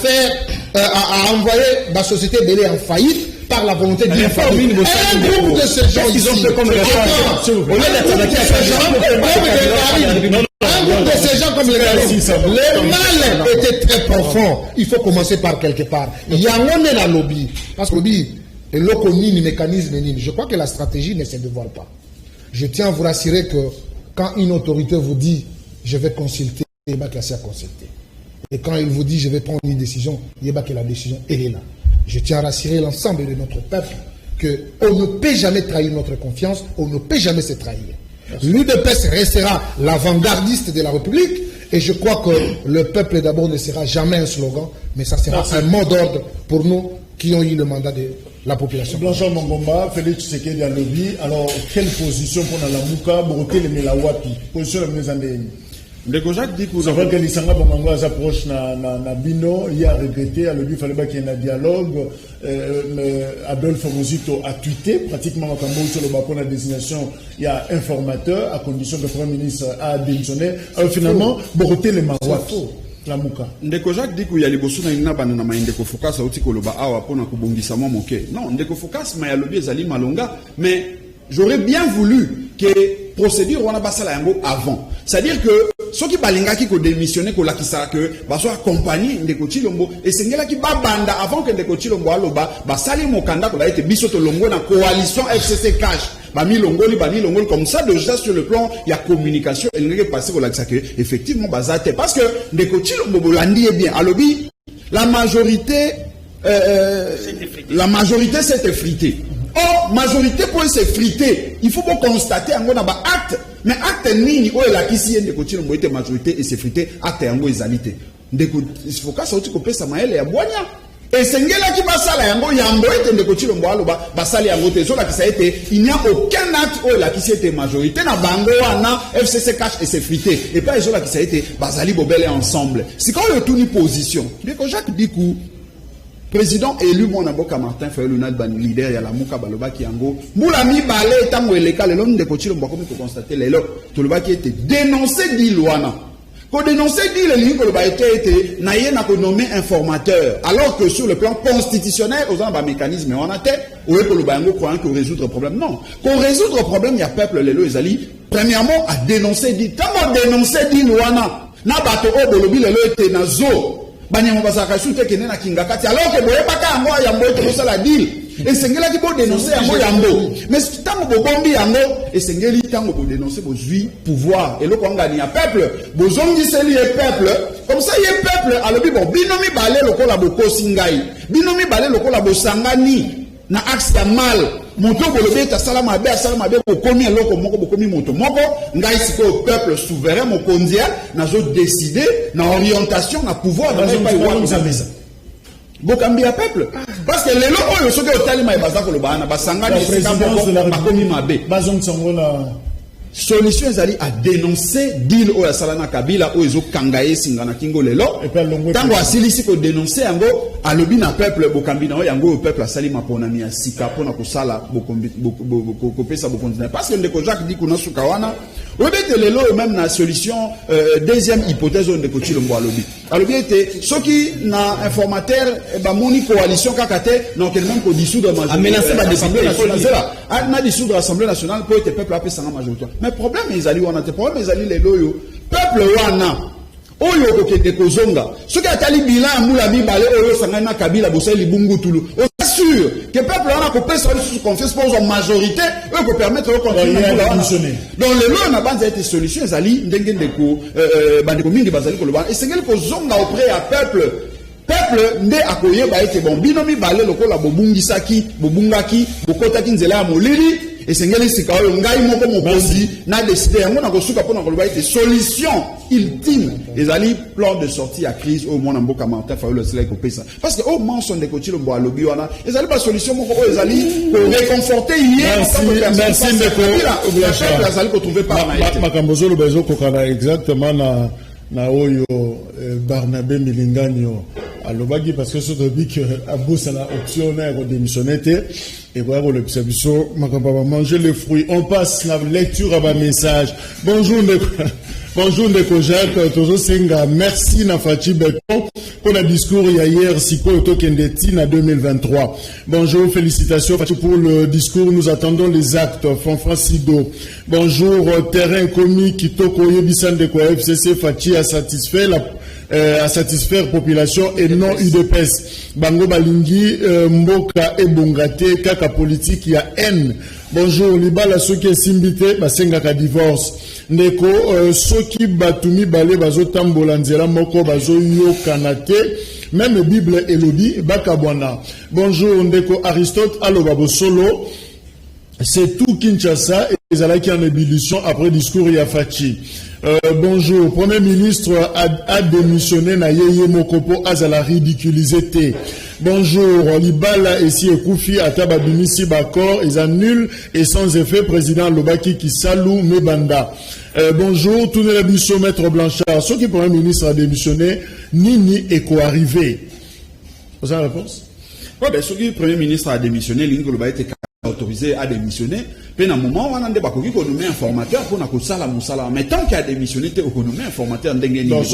envoyer la société Belé en faillite, par la volonté d'une famille. Un groupe de ces gens ici. Un groupe de ces gens comme les gars. Le mal était très profond. Il faut commencer par quelque part. Il y a un lobby. Parce que le lobby est le mécanisme. Je crois que la stratégie ne se dévoile pas. Je tiens à vous rassurer que quand une autorité vous dit je vais consulter, il va classer à consulter. Et quand il vous dit je vais prendre une décision, il va que la décision elle est là. Je tiens à rassurer l'ensemble de notre peuple qu'on ne peut jamais trahir notre confiance, on ne peut jamais se trahir. L'UDPS restera l'avant-gardiste de la République et je crois que le peuple d'abord ne sera jamais un slogan, mais ça sera un mot d'ordre pour nous qui ont eu le mandat de la population. Blanchard Mangomba, Félix Tshisekedi à lobby. Alors, quelle position pour la Mouka, Boroté le Melawapi? Position de mes années. Ndeko Jacques dit que vous savez que l'Isanga Bongango approche na Bino, il a regretté, à il fallait qu'il y ait un dialogue. Adolphe Mozito a tweeté pratiquement en Cambodge sur le balcon de la désignation, il y a informateur, à condition que le Premier ministre a démissionné. Alors finalement, Boroté le Melawapi. la muka. Ndeko Jacques dit qu'il y a les bossous na banana ma ndeko focus auti koloba awa pona ko bongisa mo moke. Non, ndeko focus ma ya lobi ezali malonga, mais j'aurais bien voulu que procédure wana basala yango avant. C'est-à-dire que ceux qui balingaki ko démissionner ko lakisa que baso accompagner ndeko Chilombo et sengela ki babanda avant que ndeko Chilombo aloba basali mokanda ko la été bisoto longo na coalition FCC cash. Bami longoli comme ça déjà sur le plan il y a communication et n'est passé ko lakisa que effectivement bazate parce que ndeko Chilombo bolandi bien alobi la majorité s'est effritée. Oh, majorité pour s'effriter, il faut pas constater en gros acte, mais acte nini oh la qui si ndeko Chilombo était majorité et s'effriter acte yango ezalité. Ndeko il faut ka sauti ko pesa maele ya boanya. Et sengela qui basala yango yambo était ndeko Chilombo aloba basali yango te so la qui ça été il n'y a aucun acte oh la qui si était majorité na bango wana FCC cash et s'effriter et pas so la qui ça été basali bobele ensemble. C'est quand le tourni position. Ndeko Jacques Dikou président élu mon aboka Martin Fayulu na ban leader ya la muka baloba ki yango mula mi balé tango eleka lelo ndeko Chilombo comme to constater lelo to loba ki était dénoncé dit loana ko dénoncer dit le ligne ko loba été na ye na ko nommé informateur alors que sur le plan constitutionnel aux ba mécanisme on a tête ou ko loba yango croyant que résoudre problème non ko résoudre problème il y a peuple lelo ezali premièrement à dénoncer dit tango dénoncer dit loana na bato o bolobi lelo était na zo banyama basaka sute kene na kingakati alors que boye paka yango yambo to sala deal esengela ki bo dénoncer yango yambo mais tango bo bombi yango esengeli tango bo dénoncer bo zui pouvoir et le kongani ya peuple bo zongi seli et peuple comme ça ye peuple alobi bo binomi balé lokola bo kosingai binomi balé lokola bo sangani na axe ya mal moto bolobi ta salama be ko komi eloko moko bo komi moto moko ngai siko peuple souverain mokondia nazo décider na orientation na pouvoir dans les pays wa mesa bokambi ya peuple parce que lelo oyo soki otali mai bazako loba na basangani sika moko bakomi mabe bazong songola solution ezali à dénoncer deal oyo asalana Kabila oyo ezokangaye singa na kingo lelo tango asilisi ko dénoncer yango alobi na peuple bokambi na yango peuple asali maponami ya sika pona kosala kopesa bokontina parce que ndeko Jacques dit kuna suka wana obete lelo même na solution deuxième hypothèse ndeko Chilombo alobi était soki na informateur ba moni coalition kakate na ken même ko dissoudre majorité l'Assemblée nationale na dissoudre l'Assemblée nationale pour que peuple apesa sa majorité. Mais problème ezali wana te problème ezali lelo yo peuple wana oyo kokende kozonga soki atali bilan ya mula mibale oyo sangana na Kabila bosali libungutulu on sûr que peuple wana ko pesa sous confiance pour une majorité eux pour permettre de continuer à fonctionner donc le lot na banza été solution ezali ndenge ndeko bandeko mingi bazali ko loba esengeli kozonga auprès ya peuple nde akoyeba ete bon binomi balé lokola bobungisaki bobungaki bokotaki nzela ya molili esengeli sika oyo ngai moko mokonzi na décider yango na kosuka pona koloba ete solution ultime ezali plan de sortie à crise au mona mboka Martin Fayulu seleko pesa parce que au mensonge de Chilombo alobi wana ezali ba solution moko oyo ezali ko réconforter hier merci ndeko obligation ezali ko trouver par makambo zolo bezo kokana exactement na oyo Barnabé Milinganyo alobaki parce que surtout dit que Aboussa la option na ko démissionner et voilà le biso makambo manger les fruits on passe la lecture à un message bonjour Ndeko Jacques Tozo Senga merci na Fachi Beton pour le discours hier Siko Tokendeti na 2023 bonjour félicitations Fachi pour le discours nous attendons les actes Francis-Sido bonjour terrain commis Kitoko Yebisan de FCC Fachi a satisfait à satisfaire population et non UDPS. Bango Balingi, Mboka et Bongate, Kaka politique, il y a haine. Bonjour, Libala Soki Simbite, Basenga ka divorce. Neko, Soki Batumi Bale, Bazo Tambolanzela, Moko, Bazo Yo Kanate, même Bible Elodi, Bakabwana. Bonjour, Ndeko Aristote, Allo Babo Solo. C'est tout Kinshasa et les Alaki en ébullition après discours Yafachi. Bonjour, Premier ministre a démissionné na Yeye Mokopo Azala ridiculisé. Bonjour, Libala et si Ekoufi Atababinisi Bakor, ils annulent et sans effet président Lobaki qui salue Mebanda. Bonjour, tournez la mission Maître Blanchard. Ce qui Premier ministre a démissionné, Nini Eko arrivé. Vous avez la réponse? Oui, bien, ce qui Premier ministre a démissionné, Lingo Loba était autorisé à démissionner. Puis, à un moment, on a des bakoki qu'on nomme informateur pour na kosala musala. Mais tant qu'il a démissionné, on nomme informateur d'engagement. Donc,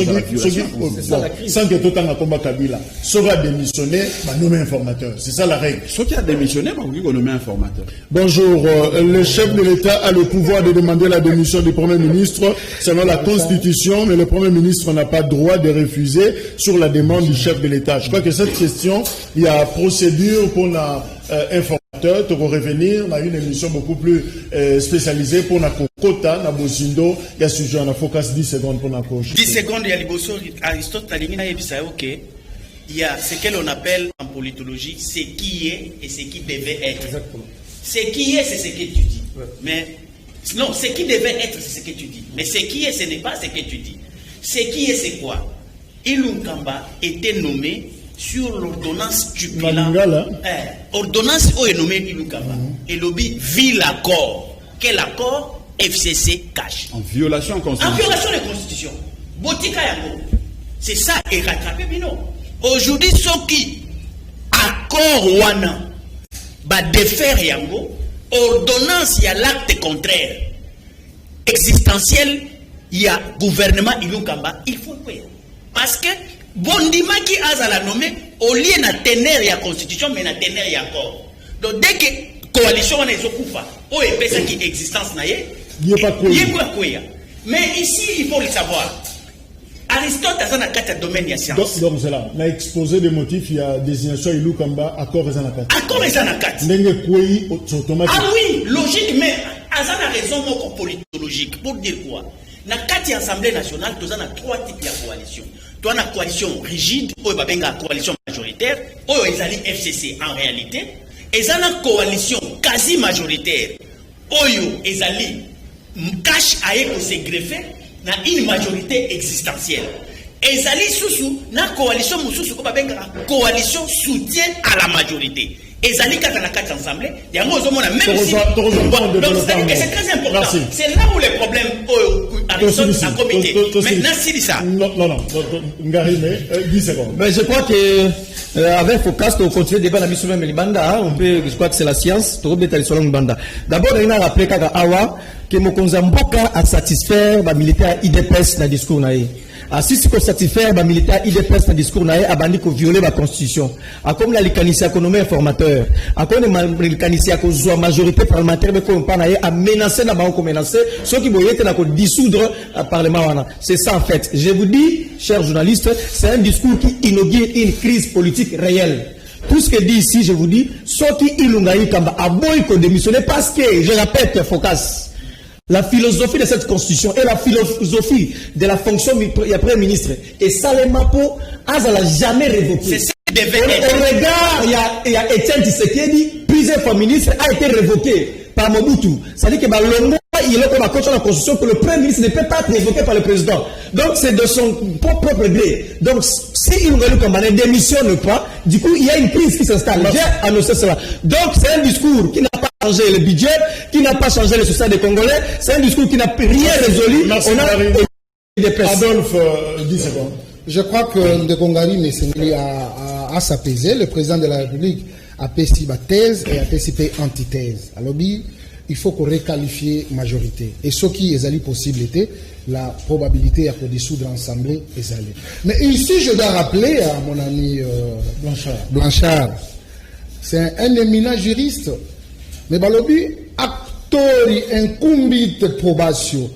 sans que tout en combat Kabila, sera démissionné, bah, nommé informateur. C'est ça la règle. Ceux qui a démissionné, bakoki qu'on nomme informateur. Bonjour, le chef de l'État a le pouvoir de demander la démission du Premier ministre selon la Constitution, mais le Premier ministre n'a pas droit de refuser sur la demande du chef de l'État. Je crois que cette question, il y a procédure pour la informateur, pour revenir à une émission beaucoup plus spécialisée pour la Kota, na Bosindo, il y a sujet, on a focus 10 secondes pour la coach. 10 secondes, il y a Liboso, Aristote, il y a ce que l'on appelle en politologie ce qui est et ce qui devait être. Exactement. Ce qui est, c'est ce que tu dis. Ouais. Mais non, ce qui devait être, c'est ce que tu dis. Mais ce qui est, ce n'est pas ce que tu dis. Ce qui est, c'est quoi? Ilunkamba était nommé sur l'ordonnance du bilan. Ordonnance où est nommé Ilunkamba. Et lobby vit l'accord. Quel accord? FCC cache. En violation constitutionnelle. En violation de la Constitution. Botika Yango. C'est ça, et rattrapé Bino. Aujourd'hui, ceux qui accord Wana, bah défaire Yango, ordonnance, il y a l'acte contraire. Existentiel, il y a gouvernement Ilunkamba, il faut quoi? Parce que Bondima qui a la nommé, au lieu de tenir la constitution, mais na tenir y accord. Donc dès que coalition on est okufa, o et ça qui existence na yé, il y a quoi. Mais ici il faut le savoir. Aristote a dans quatre domaines de science. Donc c'est là, na exposé des motifs, il y a désignation Ilunkamba, accord et zanakati. Accord et zanakati. Ah oui, logique, mais Azan a raison mon politologique pour dire quoi? Na kati Assemblée nationale, tu as trois types de coalition. Tu as une coalition rigide, ou une coalition majoritaire, ou une FCC en réalité, et une coalition quasi majoritaire, ou une cache à se greffer dans une majorité existentielle. Et une coalition coalition soutien à la majorité. Et Zali quand on a quatre ensemble, il y a même si donc c'est-à-dire que c'est très important. C'est là où les problèmes Aristote a comité. Maintenant c'est ça. Non, Ngari, 10 secondes. Mais je crois que avec Focus, on continue le débat dans l'histoire de Libanda. Je crois que c'est la science. D'abord, on a rappelé que Mokonza Mboka a satisfait les militaires IDPS dans le discours. Si c'est qu'on satisfait les militaires IDPS dans le discours, a bandit qu'on viole la constitution. Comme la licanissia qu'on nomme informateur, comme la licanissia qu'on soit majorité parlementaire, mais qu'on pas a menacé na banque menacé, ceux qui voyaient qu'on dissoudre le parlement. C'est ça en fait. Je vous dis, chers journalistes, c'est un discours qui inaugure une crise politique réelle. Tout ce que dit ici, je vous dis, ceux qui ilungaï kamba a boy qu'on démissionné parce que, je répète, Focus. La philosophie de cette constitution et la philosophie de la fonction du Premier ministre et Salemapo, elle n'a jamais révoqué. Au regard, il y a Etienne Tshisekedi, plusieurs fois ministre, a été révoqué par Mobutu. C'est-à-dire que Longo, il est comme à cause de la constitution que le Premier ministre ne peut pas être révoqué par le président. Donc c'est de son propre gré. Donc si il ne démissionne pas, du coup il y a une crise qui s'installe. J'ai annoncé cela. Donc c'est un discours qui n'a pas changé le budget, qui n'a pas changé le social des Congolais. C'est un discours qui n'a rien résolu. Merci, on a Adolphe, 10 secondes. Je crois que Ndekongari n'est à s'apaiser. Le président de la République a péci ma thèse et a péci antithèse. Alors, il faut qu'on requalifie majorité. Et ce qui est possible était la probabilité à dissoudre l'Assemblée est allée. Mais ici, je dois rappeler à mon ami Blanchard, c'est un éminent juriste. Mais Balobi, acteur incumbi de probation.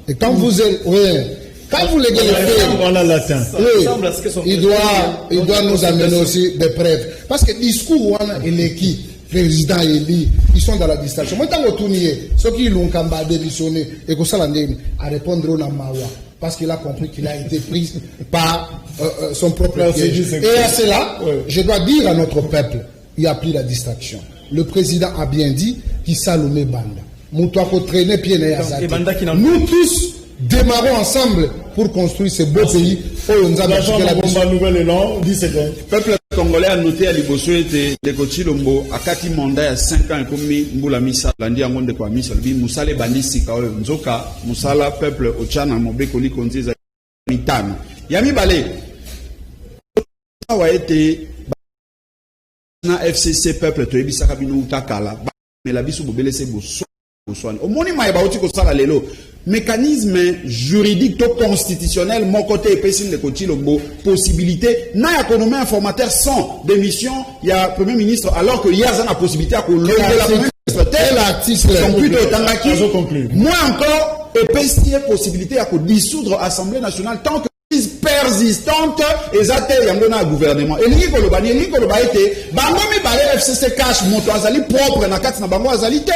Et quand vous êtes, quand vous léguez les faits, il doit nous amener aussi des preuves. Parce que le discours, et l'équipe, président élu, ils sont dans la distraction. Moi, tant que ceux qui l'ont démissionné et que ça à répondre au Namawa. Parce qu'il a compris qu'il a été pris par son propre piège. Et à cela, je dois dire à notre peuple, il n'y a plus la distraction. Le président a bien dit qu'il Salomé Banda. Nous tous démarrons ensemble pour construire ce beau pays. La nouvelle élan, 10 secondes. Peuple congolais a noté à Liboso de Kochilombo à 4 mandats à 5 ans comme Mbula Misa, Landi à Monde de Kwamisa, Moussale Bandisi, Nzoka, Moussala, peuple Ochana, Mobekoli Konzi, Mitano. Yami Balé, a été na FCC peuple, Toebi Sakabino Utakala, mais la bisu Bobele Sebo. au moni maïba oti ko sala lelo mécanisme juridique to constitutionnel mon côté epesi de koti lobo possibilité na ya konomé informateur sans démission il y a premier ministre alors que hier ça a possibilité à ko lever la premier ministre tel article moi encore epesi possibilité à ko dissoudre assemblée nationale tant que persistante ezate yango na gouvernement elingi kolobani elingi koloba ete bango mibale FCC cash moto azali propre na kati na bango azali te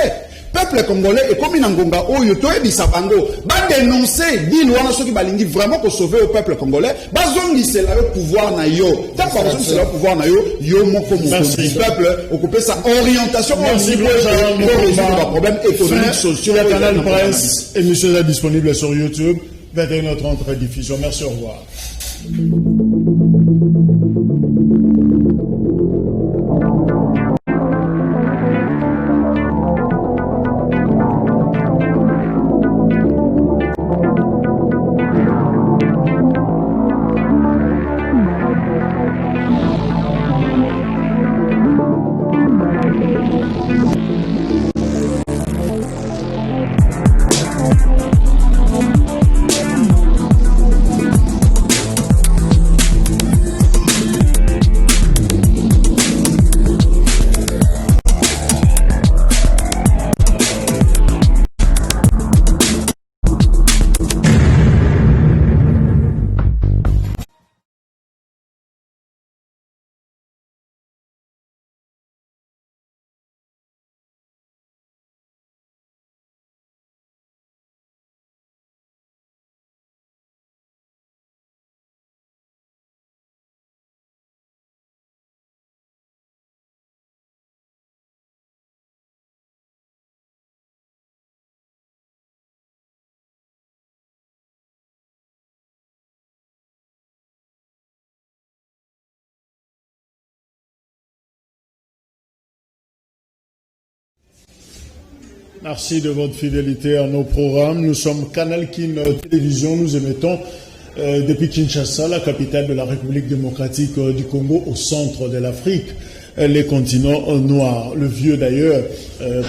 peuple congolais et comme na ngonga oyo toyebisa bango ba dénoncer deal wana soki balingi vraiment ko sauver au peuple congolais bazongisela le pouvoir na yo tant que bazongisela le pouvoir na yo yo moko moto peuple occupé sa orientation merci pour problème économique sociaux Canal Presse émission est disponible sur YouTube 21h30 rediffusion. Merci, au revoir. Merci de votre fidélité à nos programmes. Nous sommes Canal Kin Télévision. Nous émettons depuis Kinshasa, la capitale de la République démocratique du Congo, au centre de l'Afrique, les continents noirs. Le vieux d'ailleurs,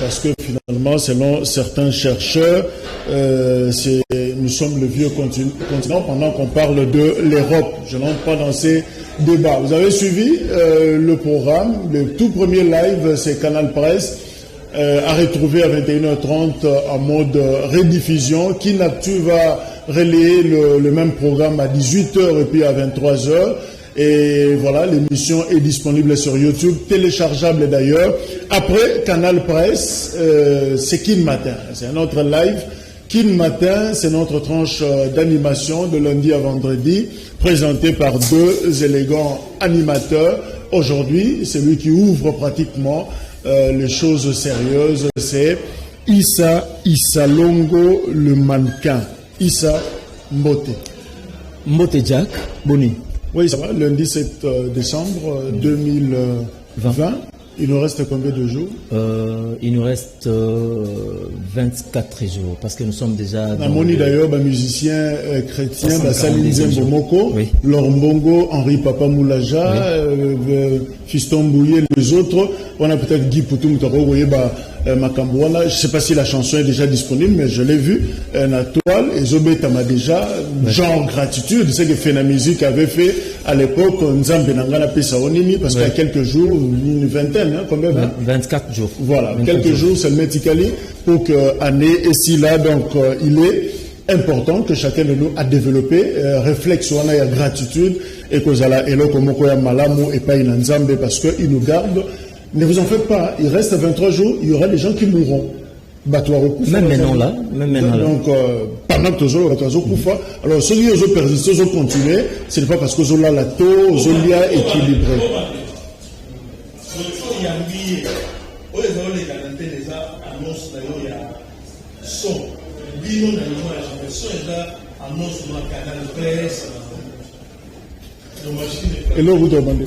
parce que finalement, selon certains chercheurs, nous sommes le vieux continent pendant qu'on parle de l'Europe. Je n'entre pas dans ces débats. Vous avez suivi le programme. Le tout premier live, c'est Canal Presse. À retrouver à 21h30 en mode rediffusion. Kinactu va relayer le même programme à 18h et puis à 23h. Et voilà, l'émission est disponible sur YouTube, téléchargeable d'ailleurs. Après Canal Presse, c'est Kin Matin. C'est un autre live. Kin Matin, c'est notre tranche d'animation de lundi à vendredi, présentée par deux élégants animateurs. Aujourd'hui, c'est lui qui ouvre pratiquement les choses sérieuses, c'est Issa Longo, le mannequin. Issa Mbote. Mbote Jack, Boni. Oui, ça va, lundi 7 décembre 2020. Il nous reste combien de jours? Il nous reste 24 jours, parce que nous sommes déjà... Namoni d'ailleurs, musicien chrétien, Saline Zembomoko, oui. Lorbongo, Henri Papa Moulaja, oui. Fiston Bouye, les autres. On a peut-être Guy Poutou Moutaro, vous voyez, Makambouana. Je ne sais pas si la chanson est déjà disponible, mais je l'ai vue. La toile, et Zobé Tama déjà, oui. Genre gratitude, c'est ce que Fena Musique avait fait à l'époque, Nzambe Nangana Pesaonimi, parce qu'il y a quelques jours, une vingtaine, hein, combien 24 jours. Voilà, 24 quelques jours, c'est le Metikali, pour que année et si là, donc il est important que chacun de nous a développé réflexion, il y a gratitude, et que Zala Elo Komokoya Malamu et pas Nzambe, parce qu'il nous garde. Ne vous en faites pas, il reste 23 jours, il y aura des gens qui mourront. Même maintenant là. Donc, pendant que vous avez alors ceux qui ont persisté, ceux qui ont continué, ce n'est pas parce que vous avez la taux, vous avez équilibré. Et là, vous demandez.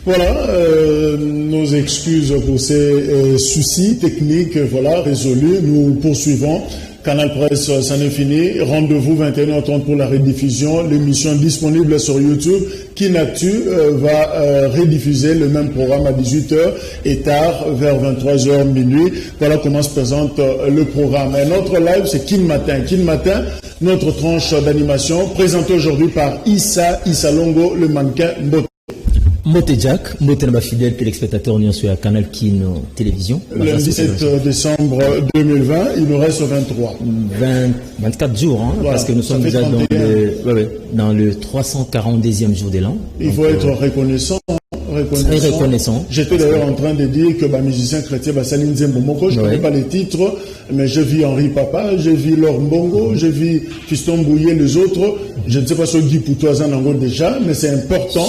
Voilà, nos excuses pour ces soucis techniques, voilà, résolus. Nous poursuivons. Canal Presse, ça n'est fini. Rendez-vous 21h30 pour la rediffusion. L'émission disponible sur YouTube. Kinatu va rediffuser le même programme à 18h et tard, vers 23h minuit. Voilà comment se présente le programme. Et notre live, c'est Kin Matin. Kin Matin, notre tranche d'animation, présentée aujourd'hui par Issa Longo, le mannequin Mbote. Mbote Jack, Mbote Naba fidèle téléspectateur nous sur la Canal Kin Télévision. Le 17 décembre 2020, il nous reste 24 jours, hein, voilà, parce que nous sommes déjà dans le 342e jour de l'an. Il faut être reconnaissant. Très reconnaissant. J'étais d'ailleurs en train de dire que musicien chrétien Saline Zembomoko, je ne connais pas les titres, mais je vis Henri Papa, je vis Laure Mbongo, je vis Fiston Bouillet, les autres. Je ne sais pas ce Guy Poutoisan en déjà, mais c'est important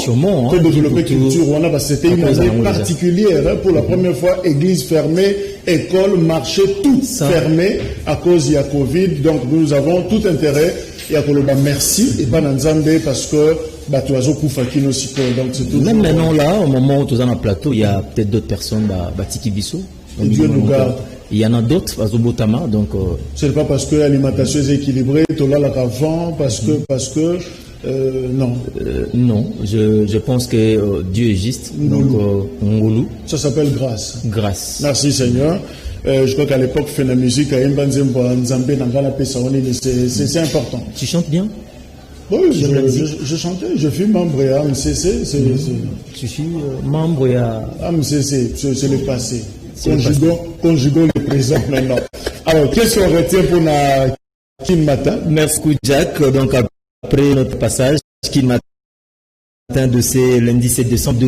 de développer culture. C'était une année particulière. Pour la première fois, église fermée, école, marché, tout fermé à cause de la Covid. Donc nous avons tout intérêt. Et à Koloba, merci. Et pas Nzambe parce que même maintenant là, au moment où tu es dans le plateau, il y a peut-être d'autres personnes Batiki Bissou. Dieu nous garde. Il y en a d'autres à Zobotama, donc. Ce n'est pas parce que l'alimentation est équilibrée, tu l'as avant, parce que non. Non, je pense que Dieu est juste. Donc Ngulu. Ça s'appelle grâce. Grâce. Merci Seigneur. Je crois qu'à l'époque, faire la musique à c'est important. Tu chantes bien? Oui, je chantais, je suis membre à MCC. Tu suis membre à MCC, c'est le passé. Conjuguons le présent maintenant. Alors, qu'est-ce qu'on retient pour la Kin Matin? Merci beaucoup, Jack. Donc, après notre passage, Kin Matin de ce lundi 7 décembre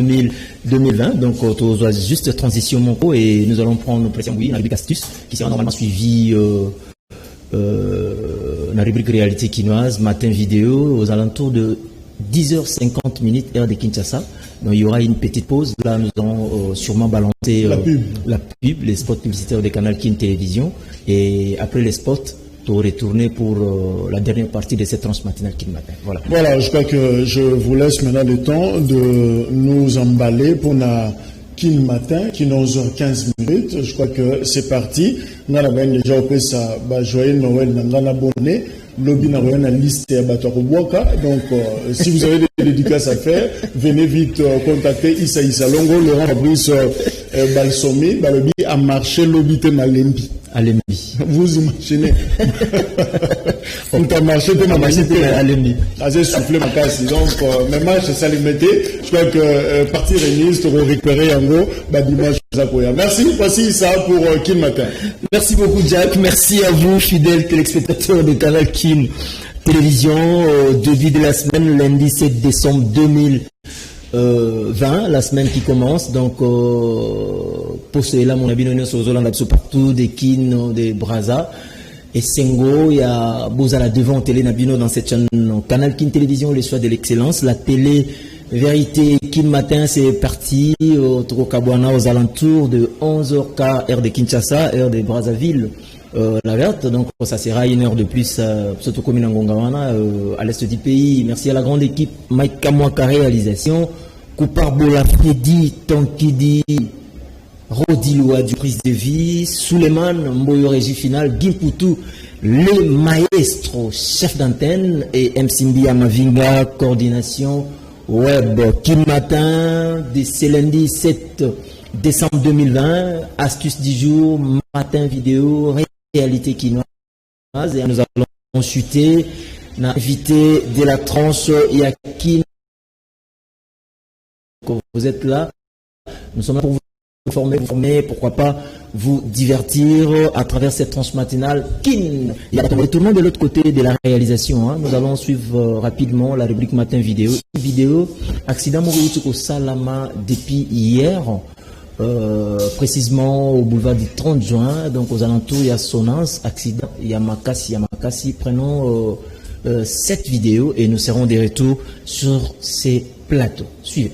2020. Donc, on doit juste transition mon co et nous allons prendre nos pressions, oui, la rubrique astuce qui sera normalement suivie. La rubrique réalité quinoise, matin vidéo, aux alentours de 10h50 heure de Kinshasa. Donc il y aura une petite pause. Là, nous allons sûrement balancer la pub, les spots publicitaires de Canal Kin Télévision. Et après les spots, tu aurais retourné pour la dernière partie de cette tranche matinale Kin Matin. Voilà, je crois que je vous laisse maintenant le temps de nous emballer pour la Kin Matin, qui est 11h15. Je crois que c'est parti. Nous avons déjà fait ça, joyeux Noël, nous avons abonné. Lobby n'a rien à liste à Batorouboaka. Donc, si vous avez des dédicaces à faire, venez vite contacter Issa Longo, Laurent Fabrice Balsomi, Balobi a marché Lobby Tenalembi. Alembi. Vous imaginez. On t'a marché Alembi. J'ai soufflé ma casse. Donc, mes matchs, ça les mettait. Je crois que partie remise, tu aurais récupéré en gros, dimanche. Merci, voici ça pour Kin Matin. Merci beaucoup, Jack. Merci à vous, fidèles téléspectateurs de Canal Kin Télévision. Début de la semaine, lundi 7 décembre 2020, la semaine qui commence. Donc, pour cela, mon avis, nous sommes aux partout, des Kin, des Braza. Et Sengo, il y a Bozala devant télé Nabino dans cette chaîne Canal Kin Télévision, les choix de l'excellence. La télé Vérité Kin Matin, c'est parti au Trocabouana aux alentours de 11h15 heure de Kinshasa, heure de Brazzaville, la verte. Donc ça sera une heure de plus, surtout comme Ngongawana, à l'est du pays. Merci à la grande équipe Mike Kamwaka réalisation, Koupar Bola Freddy, Tankidi, Rodiloua du prise de vie, Suleiman Mboyo régie finale, Gimpoutou, le maestro chef d'antenne et Msimbi Amavinga coordination web. Kin Matin de ce lundi 7 décembre 2020, astuce du jour, matin vidéo, réalité quinoise. Et nous allons chuter, invité de la tranche Yakin. Vous êtes là, nous sommes là pour vous former, pourquoi pas vous divertir à travers cette tranche matinale Kin. Il y a le tournant de l'autre côté de la réalisation. Nous allons suivre rapidement la rubrique matin vidéo. Accident Mourou Salama depuis hier, précisément au boulevard du 30 juin. Donc aux alentours, il y a Sonance, accident, Yamakasi. Prenons cette vidéo et nous serons de retour sur ces plateaux. Suivez.